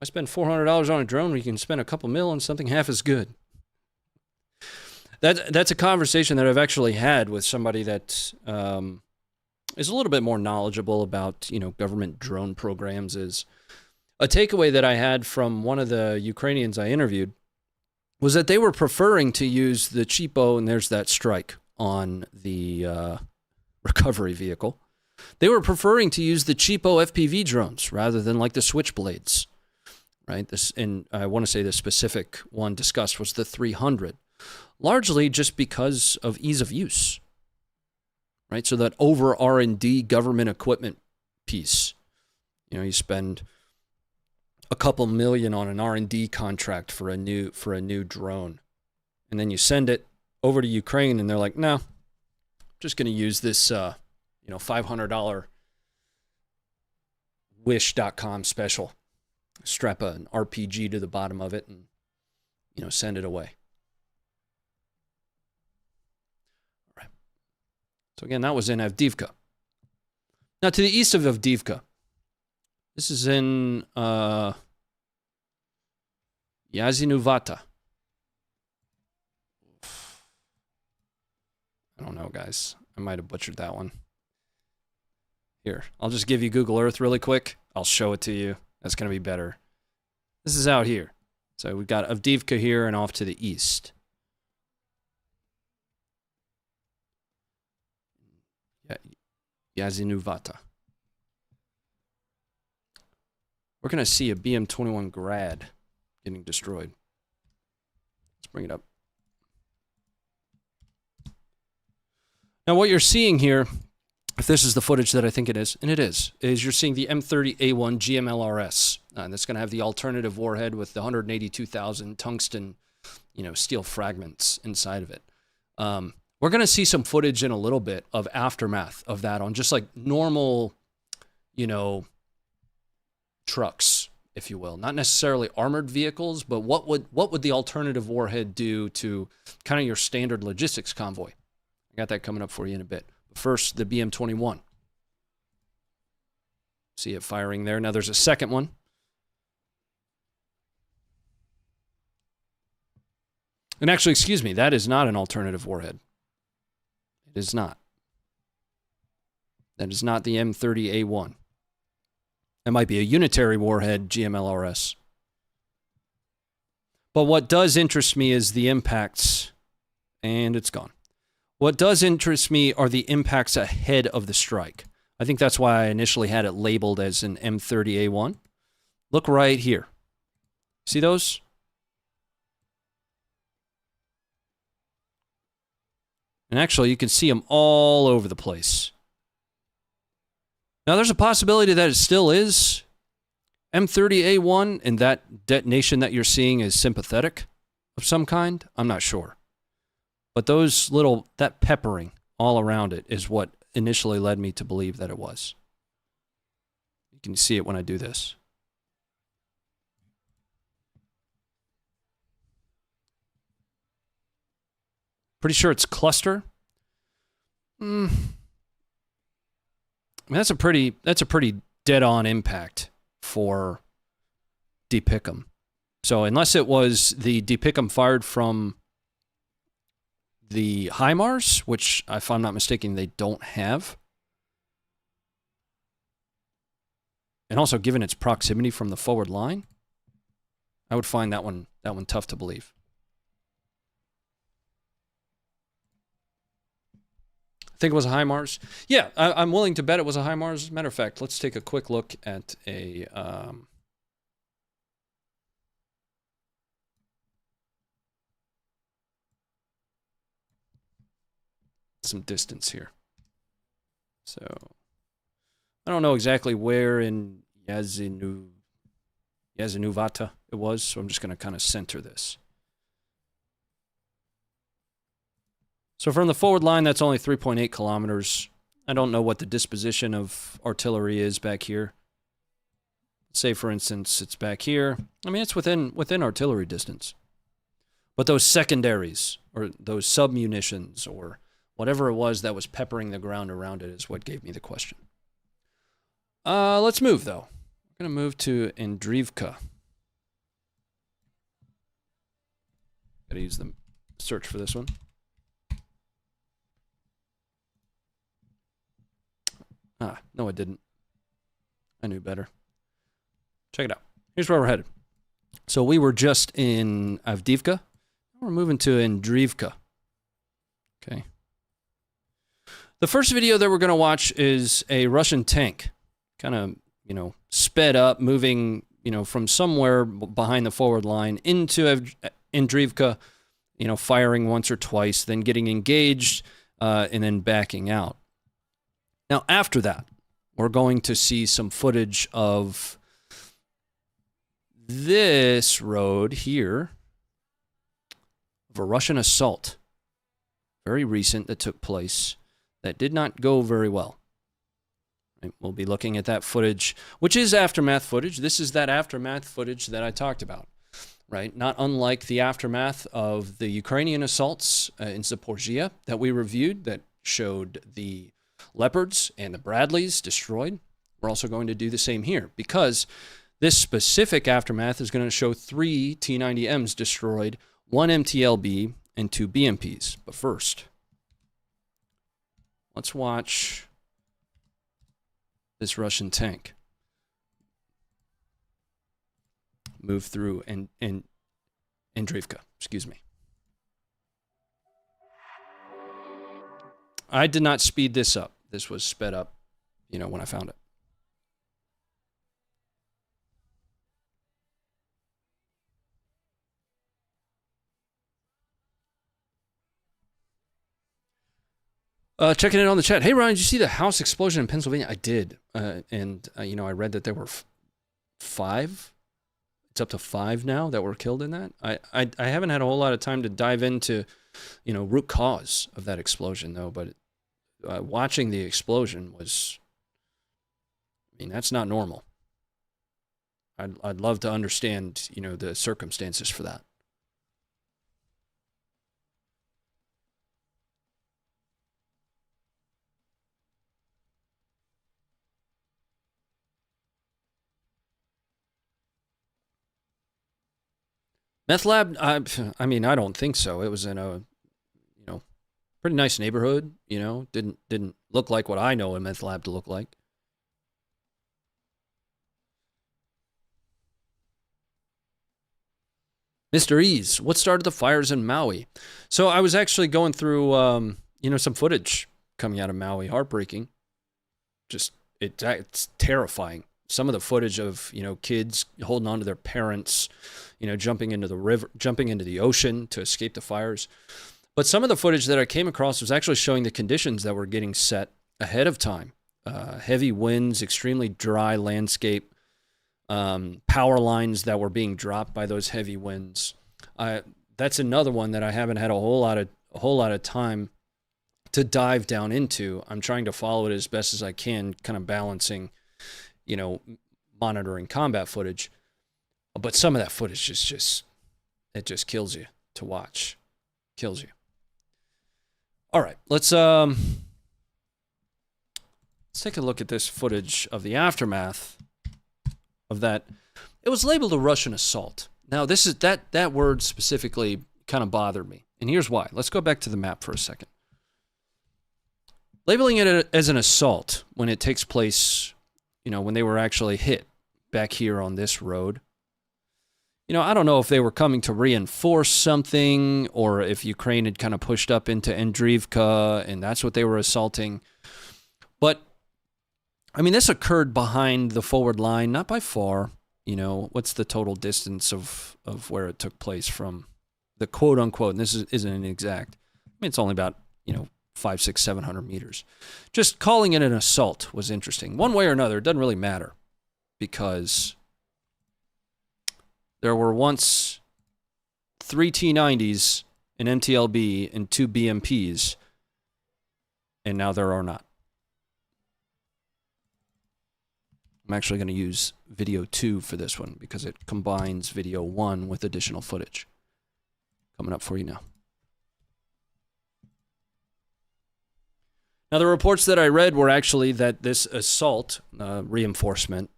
Speaker 1: I spend $400 on a drone when you can spend a couple mil on something half as good. That's a conversation that I've actually had with somebody that is a little bit more knowledgeable about, government drone programs. Is a takeaway that I had from one of the Ukrainians I interviewed was that they were preferring to use the cheapo, and there's that strike on the recovery vehicle. They were preferring to use the cheapo FPV drones rather than like the Switchblades, right? And I want to say the specific one discussed was the 300, largely just because of ease of use, right? So that over R&D government equipment piece, you spend a couple million on an R&D contract for a new drone, and then you send it over to Ukraine, and they're like, no, I'm just going to use this $500 wish.com special. Strap an RPG to the bottom of it and, send it away. All right. So again, that was in Avdiivka. Now to the east of Avdiivka. This is in Yazinuvata. I don't know, guys. I might have butchered that one. Here, I'll just give you Google Earth really quick. I'll show it to you. That's going to be better. This is out here. So we've got Avdiivka here and off to the east. Yazinuvata. We're going to see a BM-21 Grad getting destroyed. Let's bring it up. Now what you're seeing here, if this is the footage that I think it is, and it is you're seeing the M30A1 GMLRS. That's going to have the alternative warhead with the 182,000 tungsten, steel fragments inside of it. We're going to see some footage in a little bit of aftermath of that on just like normal, trucks, if you will. Not necessarily armored vehicles, but what would the alternative warhead do to kind of your standard logistics convoy? I got that coming up for you in a bit. First, the BM-21. See it firing there. Now there's a second one. And actually, excuse me, that is not an alternative warhead. It is not. That is not the M30A1. That might be a unitary warhead, GMLRS. But what does interest me is the impacts, and it's gone. What does interest me are the impacts ahead of the strike. I think that's why I initially had it labeled as an M30A1. Look right here. See those? And actually, you can see them all over the place. Now, there's a possibility that it still is M30A1, and that detonation that you're seeing is sympathetic of some kind. I'm not sure. But that peppering all around it is what initially led me to believe that it was. You can see it when I do this. Pretty sure it's cluster. I mean, that's a pretty dead-on impact for Dipicum. So unless it was the Dipicum fired from the HIMARS, which, if I'm not mistaken, they don't have. And also, given its proximity from the forward line, I would find that one tough to believe. I think it was a HIMARS. Yeah, I'm willing to bet it was a HIMARS. As a matter of fact, let's take a quick look at a... some distance here. So I don't know exactly where in Yazinuvata it was, so I'm just going to kind of center this. So from the forward line, that's only 3.8 kilometers. I don't know what the disposition of artillery is back here. Say, for instance, it's back here. I mean, it's within artillery distance. But those secondaries, or those sub-munitions, or whatever it was that was peppering the ground around it is what gave me the question. Let's move, though. We're going to move to Andriivka. Gotta use the search for this one. No, I didn't. I knew better. Check it out. Here's where we're headed. So we were just in Avdiivka. We're moving to Andriivka. Okay. The first video that we're going to watch is a Russian tank. Kind of, sped up, moving, from somewhere behind the forward line into Andriivka, firing once or twice, then getting engaged, and then backing out. Now, after that, we're going to see some footage of this road here of a Russian assault, very recent, that took place, that did not go very well. Right? We'll be looking at that footage, which is aftermath footage. This is that aftermath footage that I talked about, right? Not unlike the aftermath of the Ukrainian assaults in Zaporizhia that we reviewed that showed the Leopards and the Bradleys destroyed. We're also going to do the same here because this specific aftermath is going to show 3 T-90Ms destroyed, 1 MTLB, and 2 BMPs. But first, let's watch this Russian tank move through Andriivka. Excuse me. I did not speed this up. This was sped up, when I found it. Checking in on the chat. Hey, Ryan, did you see the house explosion in Pennsylvania? I did. I read that there were 5. It's up to 5 now that were killed in that. I haven't had a whole lot of time to dive into, root cause of that explosion, though. But watching the explosion was, that's not normal. I'd love to understand, the circumstances for that. Meth lab, I don't think so. It was in a, pretty nice neighborhood, didn't look like what I know a meth lab to look like. Mr. Ease, what started the fires in Maui? So I was actually going through, some footage coming out of Maui, heartbreaking. Just, it's terrifying. Some of the footage of, kids holding on to their parents, jumping into the river, jumping into the ocean to escape the fires. But some of the footage that I came across was actually showing the conditions that were getting set ahead of time. Heavy winds, extremely dry landscape, power lines that were being dropped by those heavy winds. That's another one that I haven't had a whole lot of time to dive down into. I'm trying to follow it as best as I can, kind of balancing, monitoring combat footage. But some of that footage is just kills you to watch. Kills you. All right, let's take a look at this footage of the aftermath of that. It was labeled a Russian assault. Now, this is that word specifically kind of bothered me, and here's why. Let's go back to the map for a second. Labeling it as an assault when it takes place, when they were actually hit back here on this road. I don't know if they were coming to reinforce something or if Ukraine had kind of pushed up into Andriivka and that's what they were assaulting. But, this occurred behind the forward line, not by far. What's the total distance of where it took place from the quote unquote, and this isn't an exact. It's only about, 500, 600, 700 meters. Just calling it an assault was interesting. One way or another, it doesn't really matter because there were once 3 T-90s, an MTLB, and 2 BMPs, and now there are not. I'm actually going to use video 2 for this one because it combines video 1 with additional footage. Coming up for you now. Now, the reports that I read were actually that this assault, reinforcement,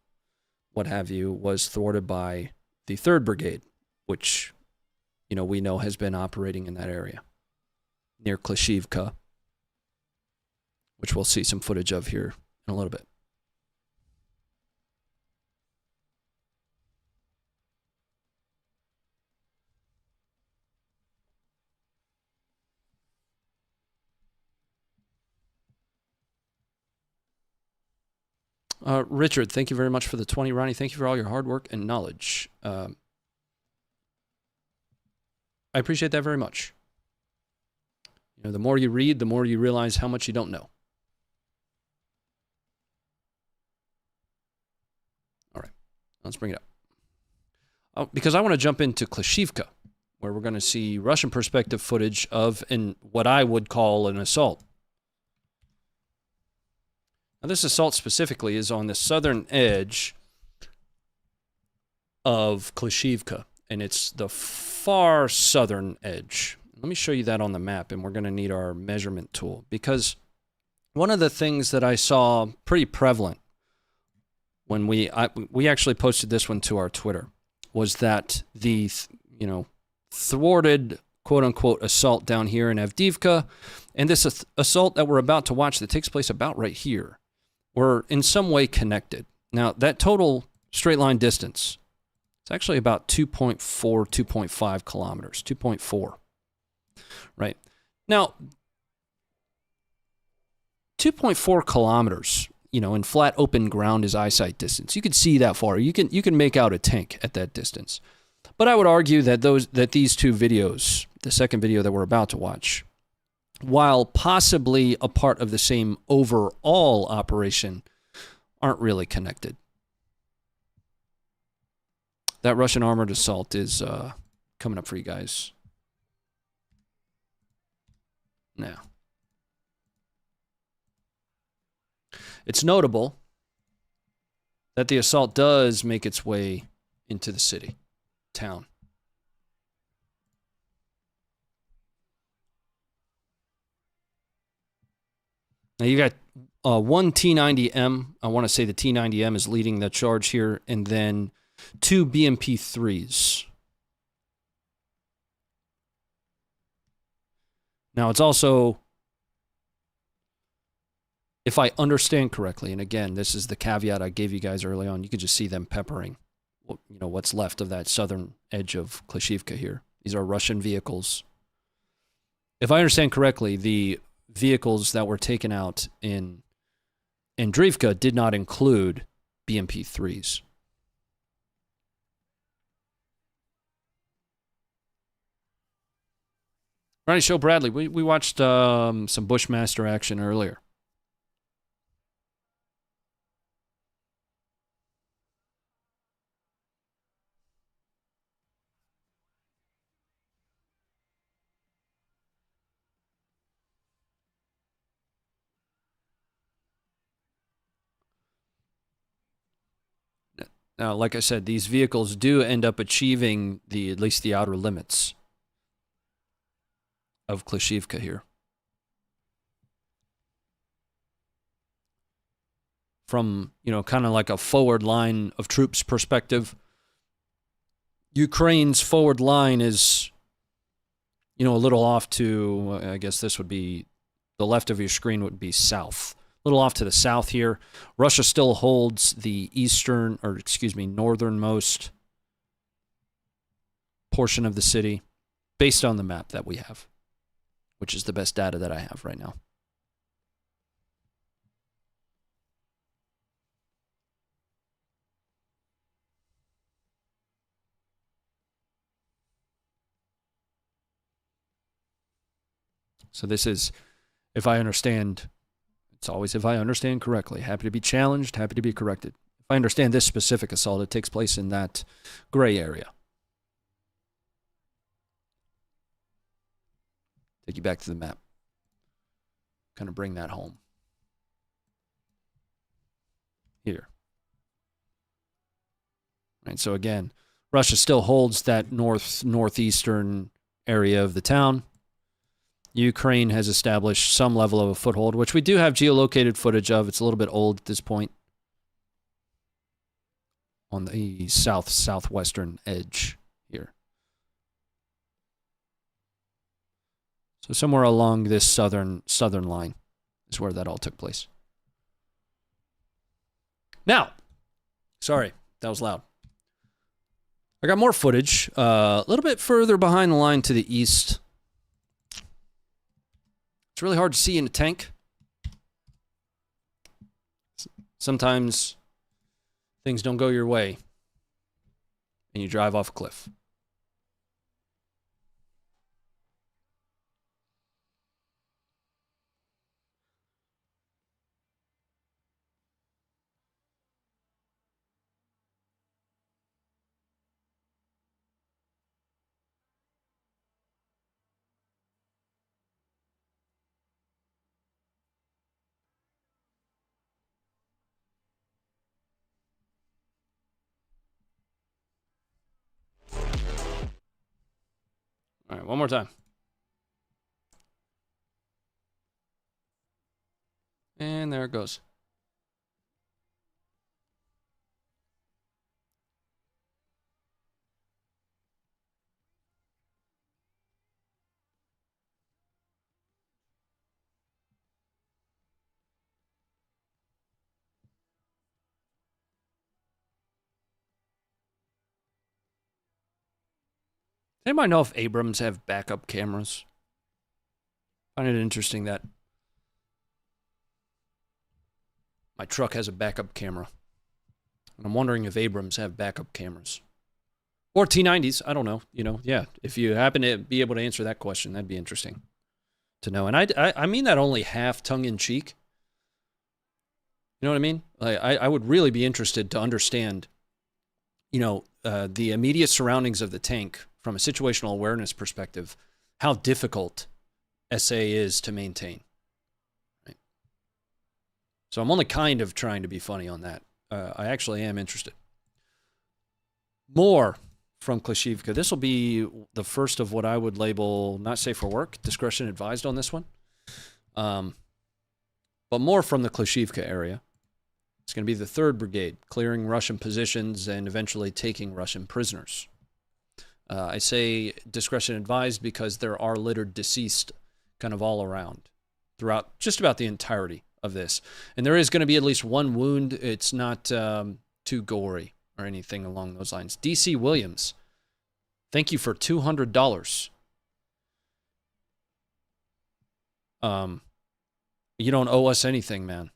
Speaker 1: what have you, was thwarted by the 3rd Brigade, which, you know, we know has been operating in that area near Klashivka, which we'll see some footage of here in a little bit. Richard, thank you very much for the 20. Ronnie, thank you for all your hard work and knowledge. I appreciate that very much. You know, the more you read, the more you realize how much you don't know. All right, let's bring it up. Oh, because I want to jump into Klashivka, where we're going to see Russian perspective footage of what I would call an assault. Now, this assault specifically is on the southern edge of Klashivka, and it's the far southern edge. Let me show you that on the map, and we're going to need our measurement tool, because one of the things that I saw pretty prevalent when we actually posted this one to our Twitter was that the thwarted quote-unquote assault down here in Avdiivka and this assault that we're about to watch that takes place about right here were in some way connected. Now, that total straight line distance, it's actually about 2.4, 2.5 kilometers, 2.4, right? Now, 2.4 kilometers, you know, in flat open ground is eyesight distance. You can see that far. You can make out a tank at that distance. But I would argue that these two videos, the second video that we're about to watch, while possibly a part of the same overall operation, aren't really connected. That Russian armored assault is coming up for you guys now. It's notable that the assault does make its way into the city, town. Now you got one T90M. I want to say the T90M is leading the charge here, and then two BMP-3s. Now it's also, if I understand correctly, and again, this is the caveat I gave you guys early on, you can just see them peppering, you know, what's left of that southern edge of Klashivka here. These are Russian vehicles. If I understand correctly, the vehicles that were taken out in Avdiivka did not include BMP-3s. Ronnie Show Bradley, we watched some Bushmaster action earlier. Now, like I said, these vehicles do end up achieving at least the outer limits of Klashivka here. From, you know, kind of like a forward line of troops perspective, Ukraine's forward line is, you know, a little off to, I guess this would be, the left of your screen would be south. A little off to the south here. Russia still holds the northernmost portion of the city based on the map that we have, which is the best data that I have right now. So this is, if I understand, it's always if I understand correctly. Happy to be challenged, happy to be corrected. If I understand this specific assault, it takes place in that gray area. Take you back to the map. Kind of bring that home. Here. Right, so again, Russia still holds that northeastern area of the town. Ukraine has established some level of a foothold, which we do have geolocated footage of. It's a little bit old at this point. On the southwestern edge here. So somewhere along this southern line is where that all took place. Now, sorry, that was loud. I got more footage a little bit further behind the line to the east. It's really hard to see in a tank. Sometimes things don't go your way and you drive off a cliff. All right, one more time. And there it goes. Anybody know if Abrams have backup cameras? I find it interesting that my truck has a backup camera. And I'm wondering if Abrams have backup cameras. Or T90s, I don't know. You know, yeah. If you happen to be able to answer that question, that'd be interesting to know. And I mean that only half tongue-in-cheek. You know what I mean? I would really be interested to understand, you know, the immediate surroundings of the tank from a situational awareness perspective, how difficult SA is to maintain. Right? So I'm only kind of trying to be funny on that. I actually am interested. More from Klashivka. This will be the first of what I would label not safe for work, discretion advised on this one. But more from the Klashivka area. It's going to be the 3rd Brigade, clearing Russian positions and eventually taking Russian prisoners. I say discretion advised because there are littered deceased kind of all around throughout just about the entirety of this. And there is going to be at least one wound. It's not too gory or anything along those lines. D.C. Williams, thank you for $200. You don't owe us anything, man.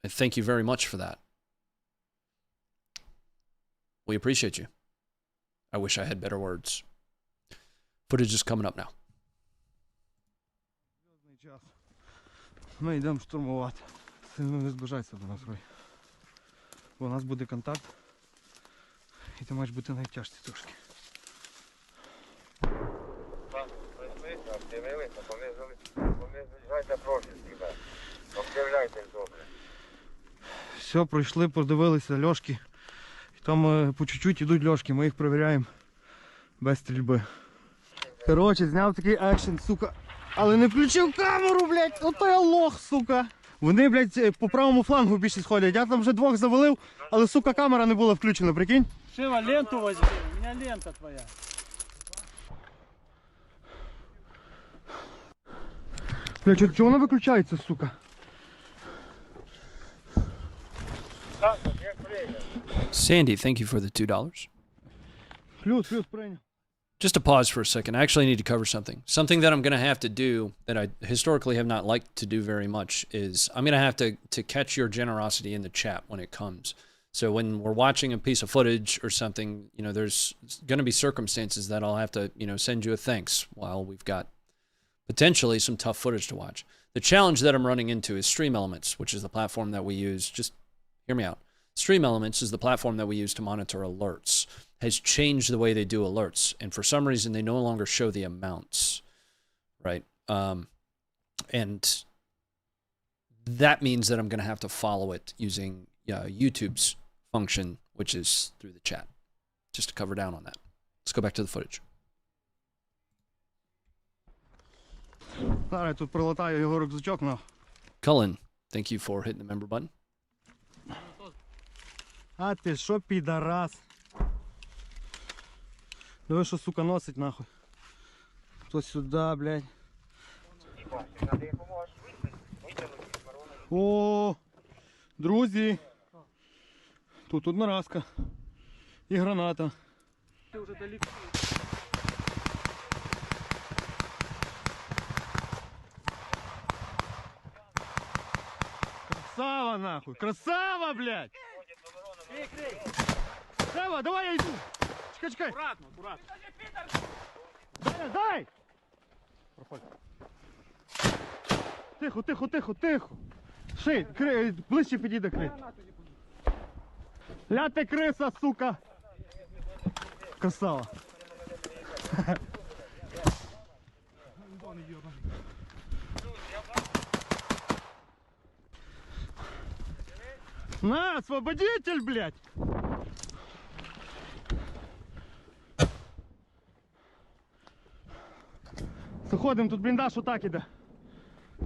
Speaker 1: And thank you very much for that. We appreciate you. I wish I had better words. Footage is coming up now.
Speaker 3: Ми йдемо штурмувати. Сильно не зближайся до нас, Рой. Бо у нас буде контакт. І ти маєш бути найтяжчий трошки. Все, пройшли, подивилися льошки. І там по чуть-чуть йдуть льошки, ми їх перевіряємо без стрільби. Коротше, зняв такий екшен, сука. Але не включив камеру, блядь, ото я лох, сука. Вони, блядь, по правому флангу більше сходять. Я там вже 2 завалив, але, сука, камера не була включена, прикинь?
Speaker 4: Шива, ленту возьми, у меня лента твоя.
Speaker 3: Блядь, чого вона виключається, сука?
Speaker 1: Sandy, thank you for the $2.
Speaker 3: Плюс, прийняв.
Speaker 1: Just to pause for a second, I actually need to cover something. Something that I'm going to have to do that I historically have not liked to do very much is I'm going to have to catch your generosity in the chat when it comes. So when we're watching a piece of footage or something, you know, there's going to be circumstances that I'll have to, you know, send you a thanks while we've got potentially some tough footage to watch. The challenge that I'm running into is Stream Elements, which is the platform that we use. Just hear me out. Stream Elements is the platform that we use to monitor alerts. Has changed the way they do alerts, and for some reason they no longer show the amounts, right? And that means that I'm going to have to follow it using YouTube's function, which is through the chat, just to cover down on that. Let's go back to the footage.
Speaker 3: Зараз я тут прилатаю його рюкзачок, на.
Speaker 1: Cullen, thank you for hitting the member button.
Speaker 3: А ти що, підарас? Диви, що, сука, носить, нахуй. То сюди, блядь. О, друзі. Тут одноразка. І граната. Ти вже далеко. Красава, нахуй! Красава, блядь! Красава, давай я иду! Чекай, чекай!
Speaker 4: Аккуратно, аккуратно.
Speaker 3: Дай! Проходь. Тихо, тихо, тихо, тихо! Шей, ближче підійде крий. Ляте криса, сука! Красава! На, освободитель, блядь! Заходимо, тут бліндаж отак іде.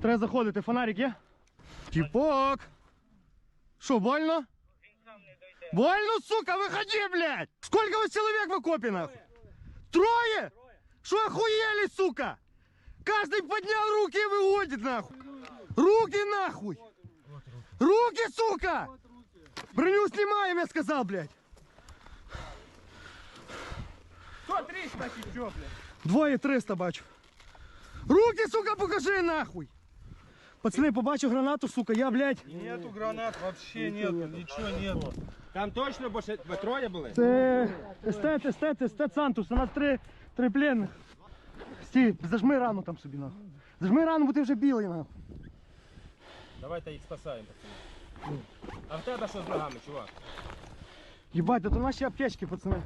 Speaker 3: Треба заходити, фонарик є? Тіпок! Що, больно? Больно, сука, виходи, блядь! Сколько вас человек в окопе, нахуй? Трое? Что охуели, сука? Каждый поднял руки и выводит, нахуй! Руки, нахуй! Руки, сука! Броню снимаем, я сказал, блядь!
Speaker 4: 100-300, значит, чё, блядь?
Speaker 3: Двоє 300 бачу. Руки, сука, покажи, нахуй! Пацаны, побачу гранату, сука, я, блядь...
Speaker 5: Нету гранат, вообще нету, ничего нету.
Speaker 4: Там точно больше ви троє були?
Speaker 3: Це естет Сантус, у нас три пленних. Стій, зажми рану там собі, нахуй. Зажми рану, бо ти вже білий, нахуй.
Speaker 4: Давайте їх спасаємо, пацани. А в тебе що з ногами, чувак?
Speaker 3: Єбать, це наші аптечки, пацани.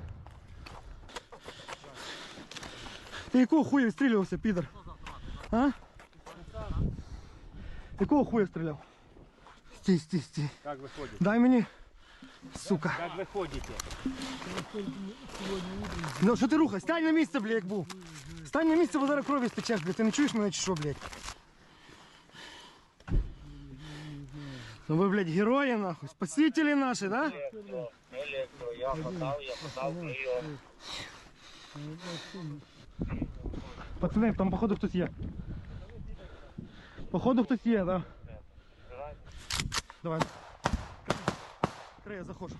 Speaker 3: Ти якого хуя відстрілювався, підер? А? Якого хуя стріляв? Стій, стій, стій.
Speaker 4: Як виходите?
Speaker 3: Дай мені, сука.
Speaker 4: Як виходите?
Speaker 3: Ну що ти рухай? Стань на місце, блядь, як був. Стань на місце, бо зараз крові стечеш, блядь. Ти не чуєш мене чи що, блядь? Ну ви, блядь, герої, нахуй. Спасителі наші, да?
Speaker 5: Я мотав прийом.
Speaker 3: Пацани, там походу хтось є. Походу хтось є, да? Давай. Крий, я заходжу.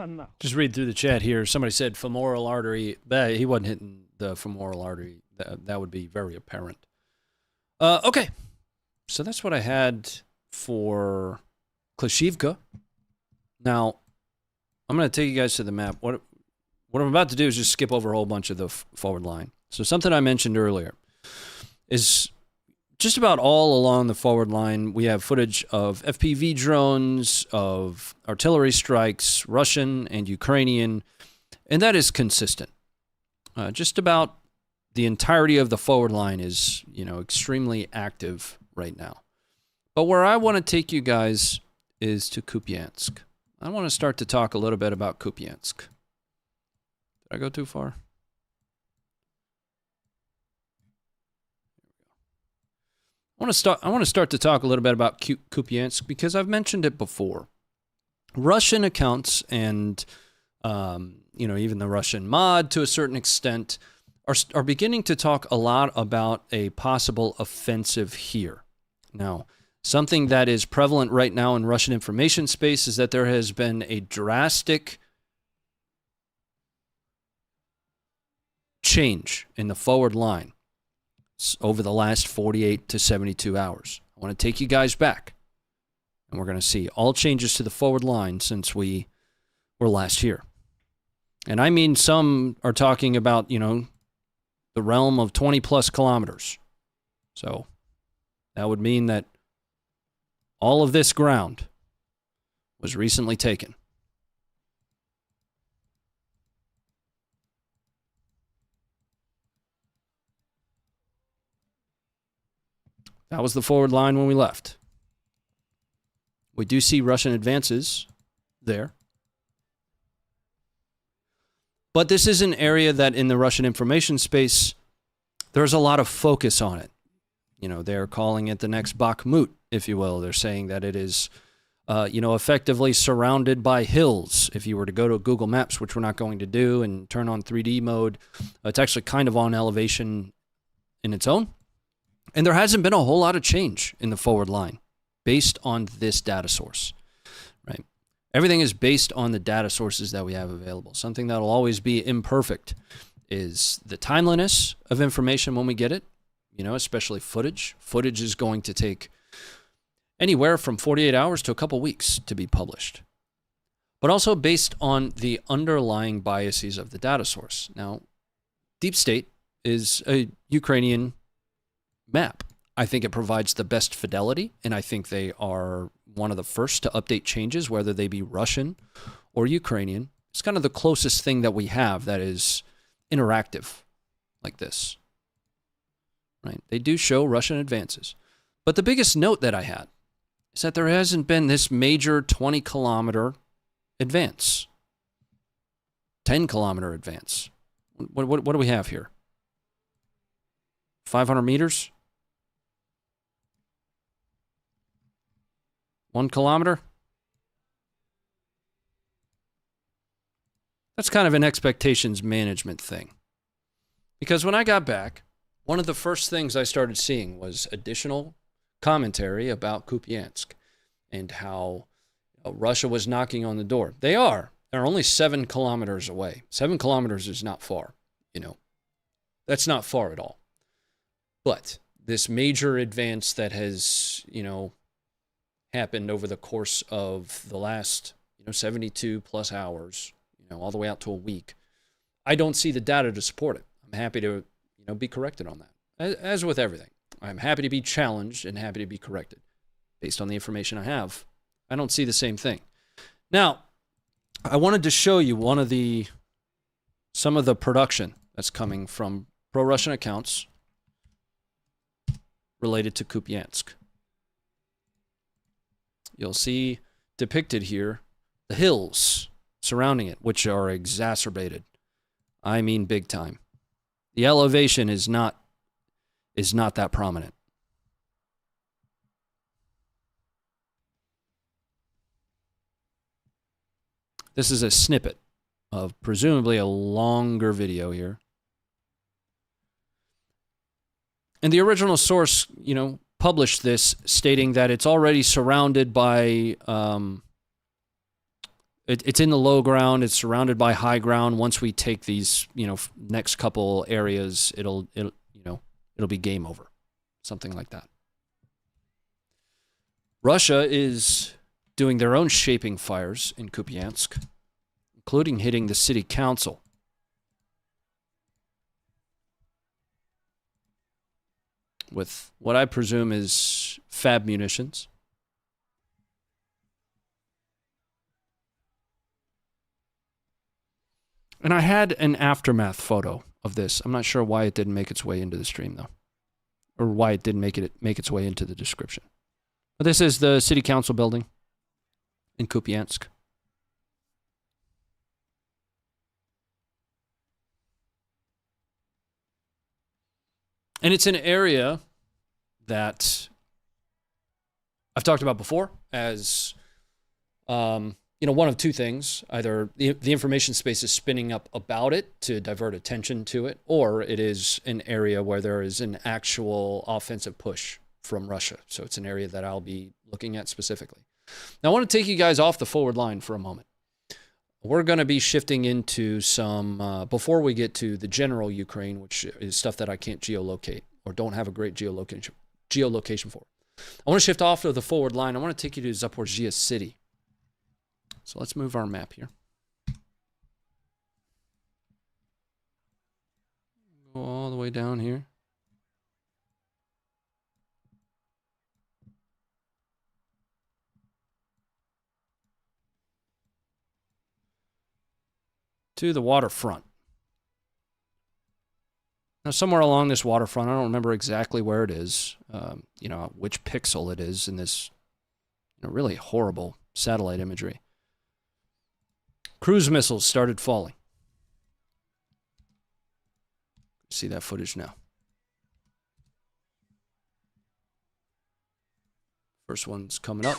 Speaker 3: На.
Speaker 1: Just read through the chat here. Somebody said femoral artery. He wasn't hitting the femoral artery. That would be very apparent. Okay. So that's what I had for Klashivka. Now, I'm going to take you guys to the map. What I'm about to do is just skip over a whole bunch of the forward line. So something I mentioned earlier is just about all along the forward line, we have footage of FPV drones, of artillery strikes, Russian and Ukrainian, and that is consistent. Just about the entirety of the forward line is, extremely active right now. But where I want to take you guys is to Kupiansk. I want to start to talk a little bit about Kupiansk. Did I go too far? I want to start to talk a little bit about Kupiansk because I've mentioned it before. Russian accounts and even the Russian mod to a certain extent are beginning to talk a lot about a possible offensive here. Now, something that is prevalent right now in Russian information space is that there has been a drastic change in the forward line over the last 48 to 72 hours. I want to take you guys back, and we're going to see all changes to the forward line since we were last here. And I mean, some are talking about, the realm of 20 plus kilometers. So that would mean that all of this ground was recently taken. That was the forward line when we left. We do see Russian advances there. But this is an area that in the Russian information space, there's a lot of focus on it. You know, they're calling it the next Bakhmut, if you will. They're saying that it is, effectively surrounded by hills. If you were to go to Google Maps, which we're not going to do, and turn on 3D mode, it's actually kind of on elevation in its own. And there hasn't been a whole lot of change in the forward line based on this data source, right? Everything is based on the data sources that we have available. Something that will always be imperfect is the timeliness of information when we get it, especially footage. Footage is going to take anywhere from 48 hours to a couple weeks to be published, but also based on the underlying biases of the data source. Now, Deep State is a Ukrainian map. I think it provides the best fidelity, and I think they are one of the first to update changes, whether they be Russian or Ukrainian. It's kind of the closest thing that we have that is interactive like this, right? They do show Russian advances. But the biggest note that I had is that there hasn't been this major 20-kilometer advance, 10-kilometer advance. What do we have here? 500 meters? 1 kilometer? That's kind of an expectations management thing. Because when I got back, one of the first things I started seeing was additional commentary about Kupiansk and how Russia was knocking on the door. They're only 7 kilometers away. 7 kilometers is not far, That's not far at all. But this major advance that has, happened over the course of the last, 72 plus hours, all the way out to a week, I don't see the data to support it. I'm happy to, be corrected on that. As with everything, I'm happy to be challenged and happy to be corrected based on the information I have. I don't see the same thing. Now, I wanted to show you some of the production that's coming from pro-Russian accounts related to Kupiansk. You'll see depicted here the hills surrounding it, which are exacerbated. I mean big time. The elevation is not that prominent. This is a snippet of presumably a longer video here. And the original source, published this stating that it's already surrounded by, it's in the low ground, it's surrounded by high ground. Once we take these, next couple areas, it'll be game over. Something like that. Russia is doing their own shaping fires in Kupiansk, including hitting the city council. With what I presume is fab munitions. And I had an aftermath photo of this. I'm not sure why it didn't make its way into the stream, though. Or why it didn't make its way into the description. But this is the city council building in Kupiansk. And it's an area that I've talked about before as, one of two things. Either the information space is spinning up about it to divert attention to it, or it is an area where there is an actual offensive push from Russia. So it's an area that I'll be looking at specifically. Now, I want to take you guys off the forward line for a moment. We're going to be shifting into some, before we get to the general Ukraine, which is stuff that I can't geolocate or don't have a great geolocation for. I want to shift off of the forward line. I want to take you to Zaporizhia city. So let's move our map here. Go all the way down here. To the waterfront. Now, somewhere along this waterfront, I don't remember exactly where it is, you know, which pixel it is in this, you know, really horrible satellite imagery. Cruise missiles started falling. See that footage now. First one's coming up.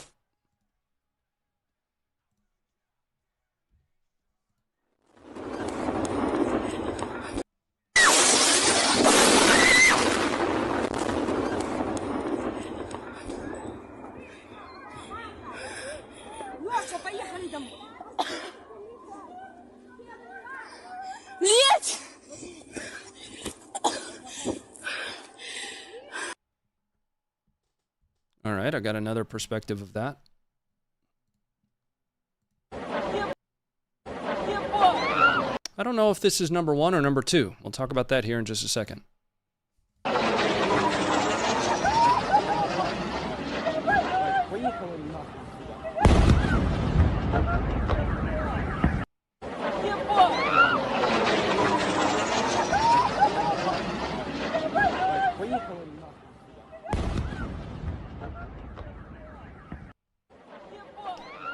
Speaker 1: All right, I got another perspective of that. I don't know if this is number 1 or number 2. We'll talk about that here in just a second.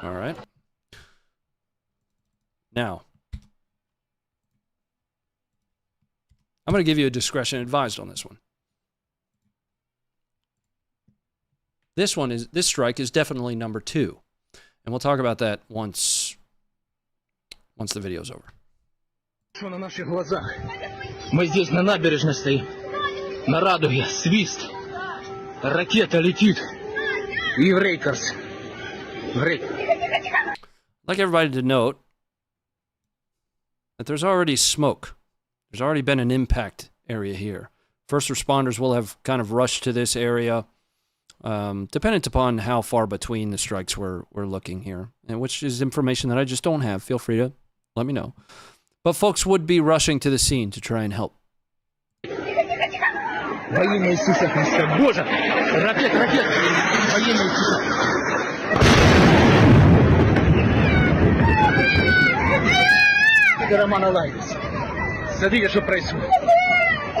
Speaker 1: All right. Now, I'm going to give you a discretion advised on this one. This strike is definitely number 2. And we'll talk about that once the video's over.
Speaker 6: Что на наших глазах? Мы здесь на набережной стоим. На радуге свист. Ракета летит. И в Рейкерс.
Speaker 1: I'd like everybody to note that there's already smoke. There's already been an impact area here. First responders will have kind of rushed to this area, dependent upon how far between the strikes we're looking here, and which is information that I just don't have. Feel free to let me know. But folks would be rushing to the scene to try and help.
Speaker 6: Во имя Иисуса Христа. Боже! Ракет! Во имя Иисуса. Роман Алайс. Смотрите, что происходит.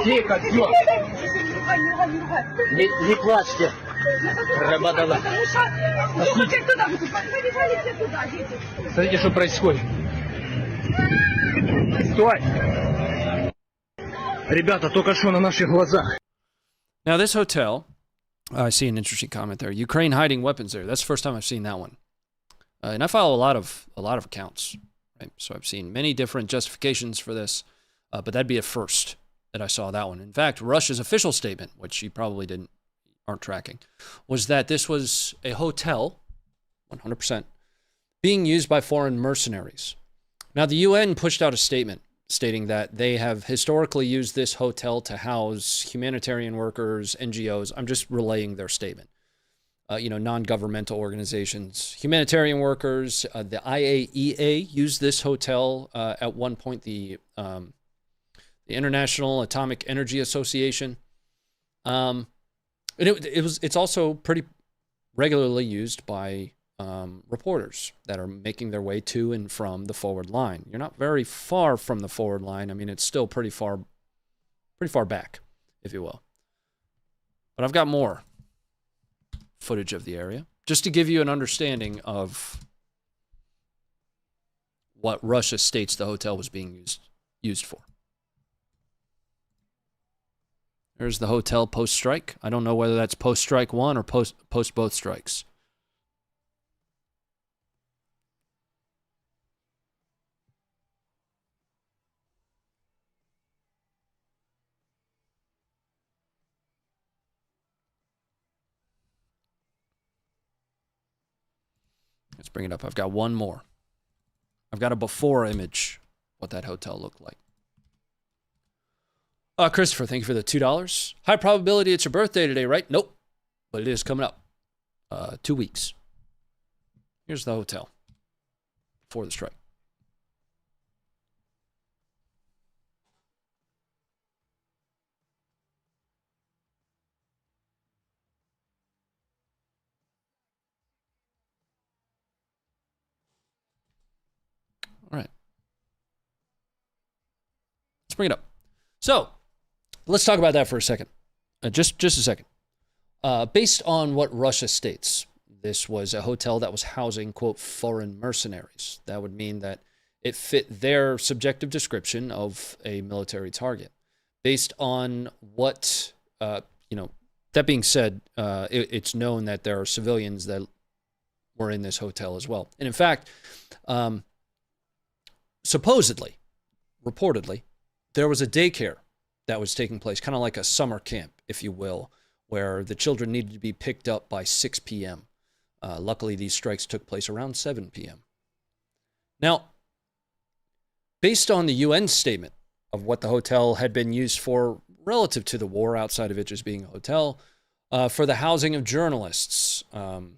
Speaker 6: Тихо, все. Не плачьте. Рабадала. Смотрите, что происходит. Стой! Ребята, только что на наших глазах.
Speaker 1: Now this hotel, I see an interesting comment there. Ukraine hiding weapons there. That's the first time I've seen that one. And I follow a lot of accounts, right? So I've seen many different justifications for this, but that'd be a first that I saw that one. In fact, Russia's official statement, which you probably aren't tracking, was that this was a hotel, 100%, being used by foreign mercenaries. Now the UN pushed out a statement stating that they have historically used this hotel to house humanitarian workers, NGOs. I'm just relaying their statement. Non-governmental organizations, humanitarian workers. The IAEA used this hotel at one point. The International Atomic Energy Association. And it's also pretty regularly used by reporters that are making their way to and from the forward line. You're not very far from the forward line. I mean, it's still pretty far back, if you will. But I've got more footage of the area, just to give you an understanding of what Russia states the hotel was being used for. There's the hotel post-strike. I don't know whether that's post-strike 1 or post both strikes. Let's bring it up. I've got one more. I've got a before image, what that hotel looked like. Christopher, thank you for the $2. High probability it's your birthday today, right? Nope. But it is coming up. 2 weeks. Here's the hotel before the strike. All right. Let's bring it up. So, let's talk about that for a second. Just a second. Based on what Russia states, this was a hotel that was housing, quote, foreign mercenaries. That would mean that it fit their subjective description of a military target. Based on what, that being said, it's known that there are civilians that were in this hotel as well. And in fact, supposedly, reportedly, there was a daycare that was taking place, kind of like a summer camp, if you will, where the children needed to be picked up by 6 p.m. Luckily, these strikes took place around 7 p.m. Now, based on the UN statement of what the hotel had been used for relative to the war, outside of it just being a hotel, for the housing of journalists, the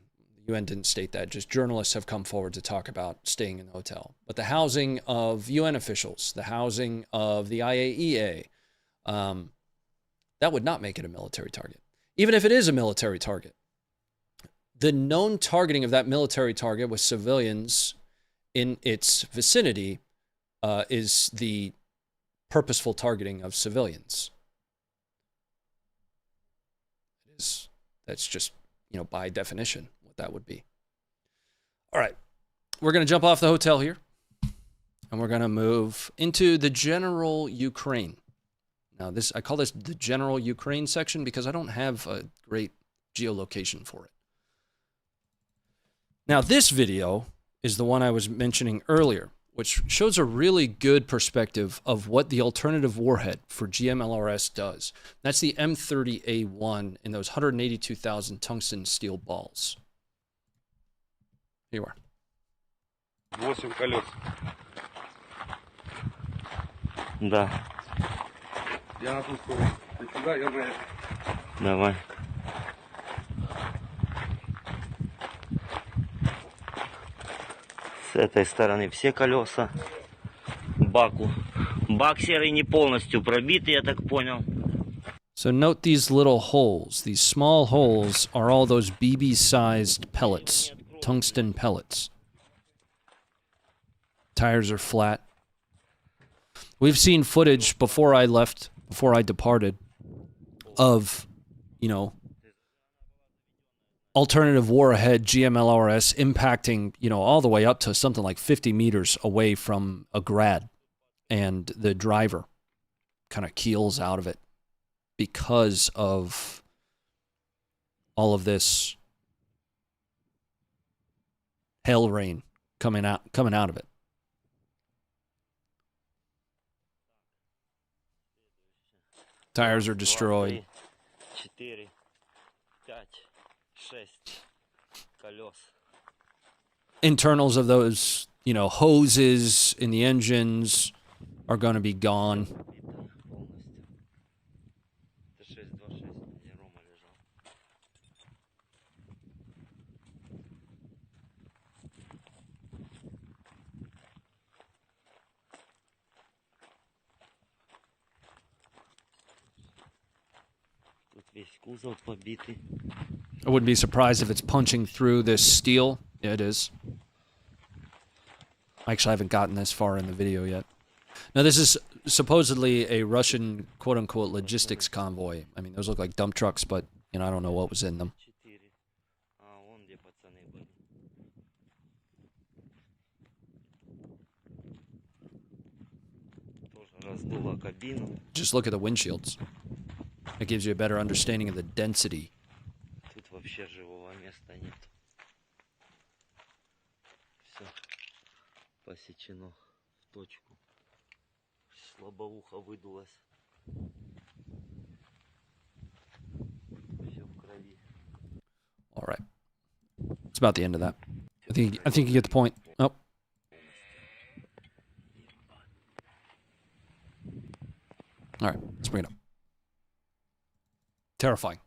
Speaker 1: UN didn't state that, just journalists have come forward to talk about staying in the hotel. But the housing of UN officials, the housing of the IAEA, that would not make it a military target. Even if it is a military target, the known targeting of that military target with civilians in its vicinity is the purposeful targeting of civilians. That's just, by definition, what that would be. All right, we're going to jump off the hotel here, and we're going to move into the general Ukraine. Now, I call this the general Ukraine section because I don't have a great geolocation for it. Now, this video is the one I was mentioning earlier, which shows a really good perspective of what the alternative warhead for GMLRS does. That's the M30A1 in those 182,000 tungsten steel balls. Here you are.
Speaker 7: 8 колес.
Speaker 5: Да.
Speaker 7: Я на ту сторону. Ты сюда, я на эту.
Speaker 5: Давай. С этой стороны все колеса. Баку. Бак серый не полностью пробит, я так понял.
Speaker 1: So note these little holes. These small holes are all those BB-sized pellets, tungsten pellets. Tires are flat. We've seen footage before I departed, of, alternative warhead GMLRS impacting, all the way up to something like 50 meters away from a grad, and the driver kind of keels out of it because of all of this hail rain coming out of it. Tires are destroyed.
Speaker 5: 4, 5, 6 колес.
Speaker 1: Internals of those, hoses in the engines are going to be gone. I wouldn't be surprised if it's punching through this steel. Yeah, it is. Actually, I haven't gotten this far in the video yet. Now, this is supposedly a Russian, quote-unquote, logistics convoy. I mean, those look like dump trucks, but, I don't know what was in them. Just look at the windshields. It gives you a better understanding of the density.
Speaker 5: Тут вообще живого места нет. Все посечено в точку. Слабоухо выдулось. Все в крови.
Speaker 1: All right. It's about the end of that. I think you get the point. Oh. All right, let's bring it up. Terrifying.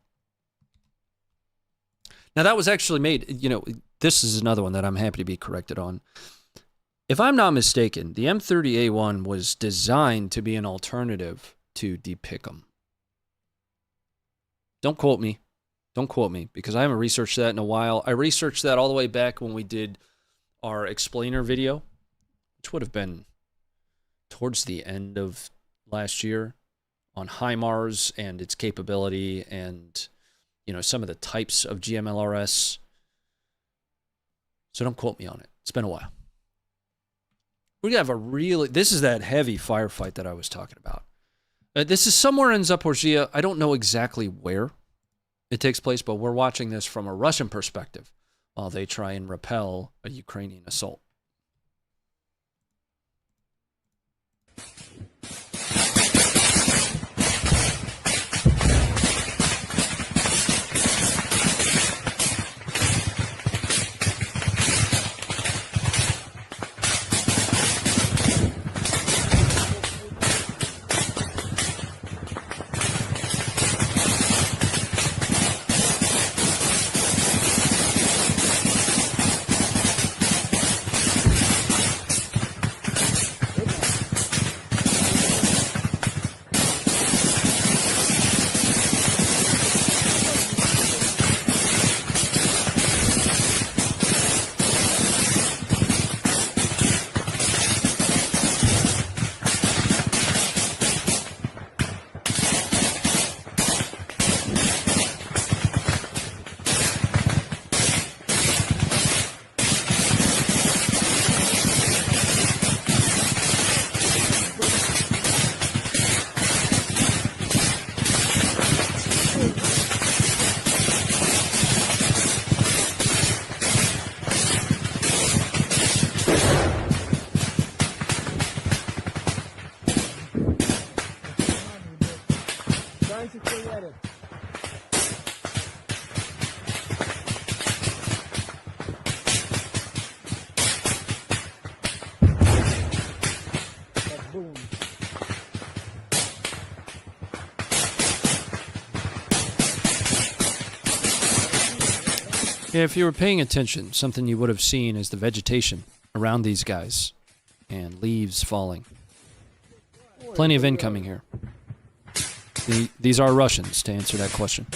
Speaker 1: Now, that was actually made, this is another one that I'm happy to be corrected on. If I'm not mistaken, the M30A1 was designed to be an alternative to DPICM. Don't quote me. Don't quote me, because I haven't researched that in a while. I researched that all the way back when we did our explainer video, which would have been towards the end of last year, HIMARS and its capability and, you know, some of the types of GMLRS. So don't quote me on it. It's been a while. We're going to have this is that heavy firefight that I was talking about. This is somewhere in Zaporizhia. I don't know exactly where it takes place, but we're watching this from a Russian perspective while they try and repel a Ukrainian assault. Yeah, if you were paying attention, something you would have seen is the vegetation around these guys and leaves falling. Plenty of incoming here. These are Russians, to answer that question.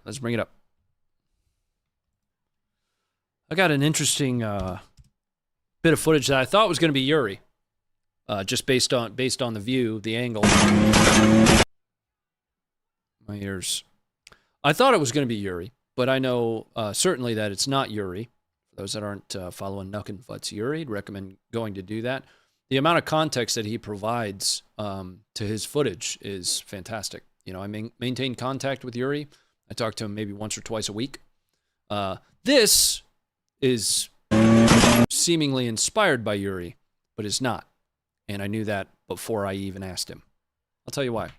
Speaker 1: Let's bring it up. I got an interesting bit of footage that I thought was going to be Yuri, just based on the view, the angle. My ears. I thought it was going to be Yuri, but I know certainly that it's not Yuri. For those that aren't following Nuck and Fut's Yuri, I'd recommend going to do that. The amount of context that he provides to his footage is fantastic. You know, I maintain contact with Yuri. I talk to him maybe once or twice a week. This is seemingly inspired by Yuri, but is not. And I knew that before I even asked him. I'll tell you why.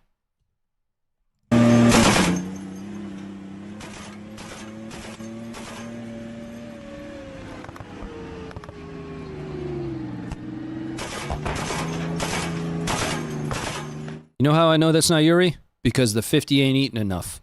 Speaker 1: You know how I know that's not Yuri? Because the 50 ain't eating enough.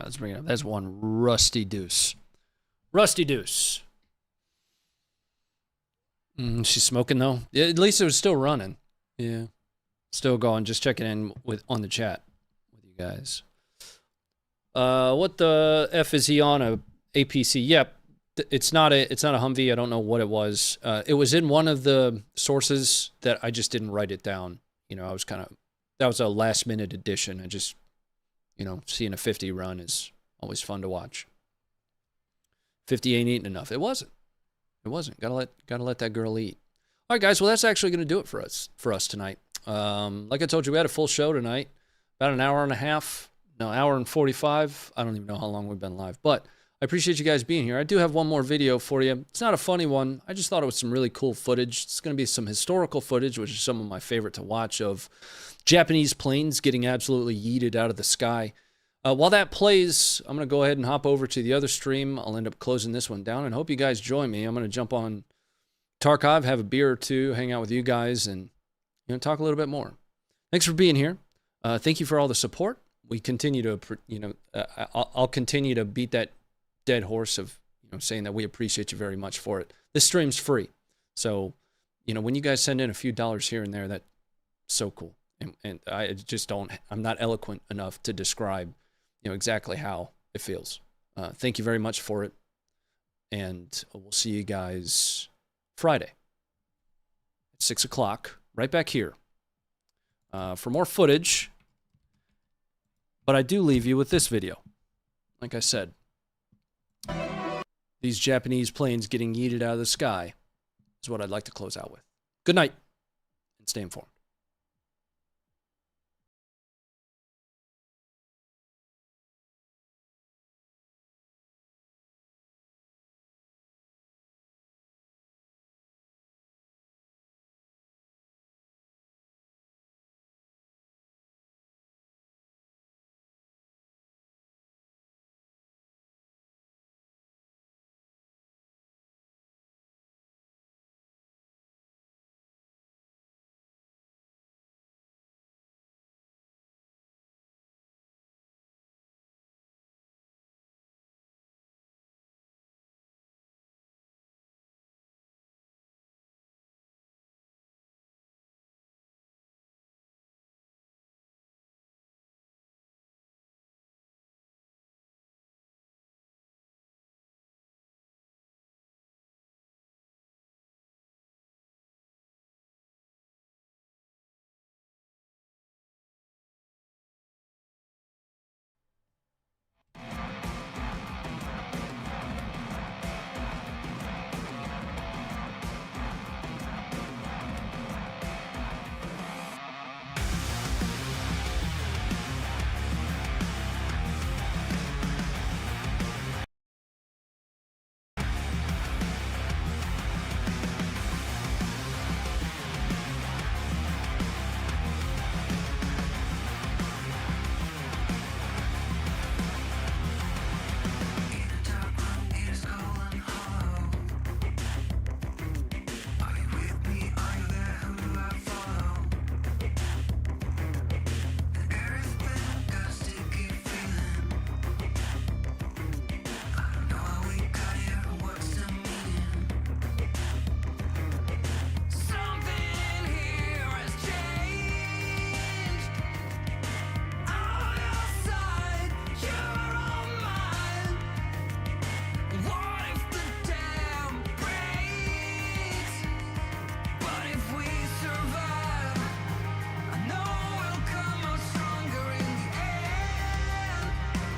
Speaker 1: Let's bring it up. That's one rusty deuce. Rusty deuce. She's smoking though. At least it was still running. Yeah, still going. Just checking in on the chat with you guys. What the F is he on? A APC? Yep. It's not a Humvee. I don't know what it was. It was in one of the sources that I just didn't write it down. You know, I was that was a last minute addition. I just, you know, seeing a 50 run is always fun to watch. 50 ain't eating enough. It wasn't. It wasn't. Gotta let that girl eat. All right, guys. Well, that's actually going to do it for us tonight. Like I told you, we had a full show tonight. about an hour and a half. No, hour and 45. I don't even know how long we've been live, but I appreciate you guys being here. I do have one more video for you. It's not a funny one. I just thought it was some really cool footage. It's going to be some historical footage, which is some of my favorite to watch, of Japanese planes getting absolutely yeeted out of the sky. While that plays, I'm going to go ahead and hop over to the other stream. I'll end up closing this one down, and hope you guys join me. I'm going to jump on Tarkov, have a beer or two, hang out with you guys, and talk a little bit more. Thanks for being here. Thank you for all the support. We continue to, I'll continue to beat that dead horse of saying that we appreciate you very much for it. This stream's free, so when you guys send in a few dollars here and there, that's so cool. And I just don't. I'm not eloquent enough to describe exactly how it feels. Thank you very much for it, and we'll see you guys Friday at 6 o'clock, right back here for more footage. But I do leave you with this video. Like I said, these Japanese planes getting yeeted out of the sky is what I'd like to close out with. Good night, and stay informed.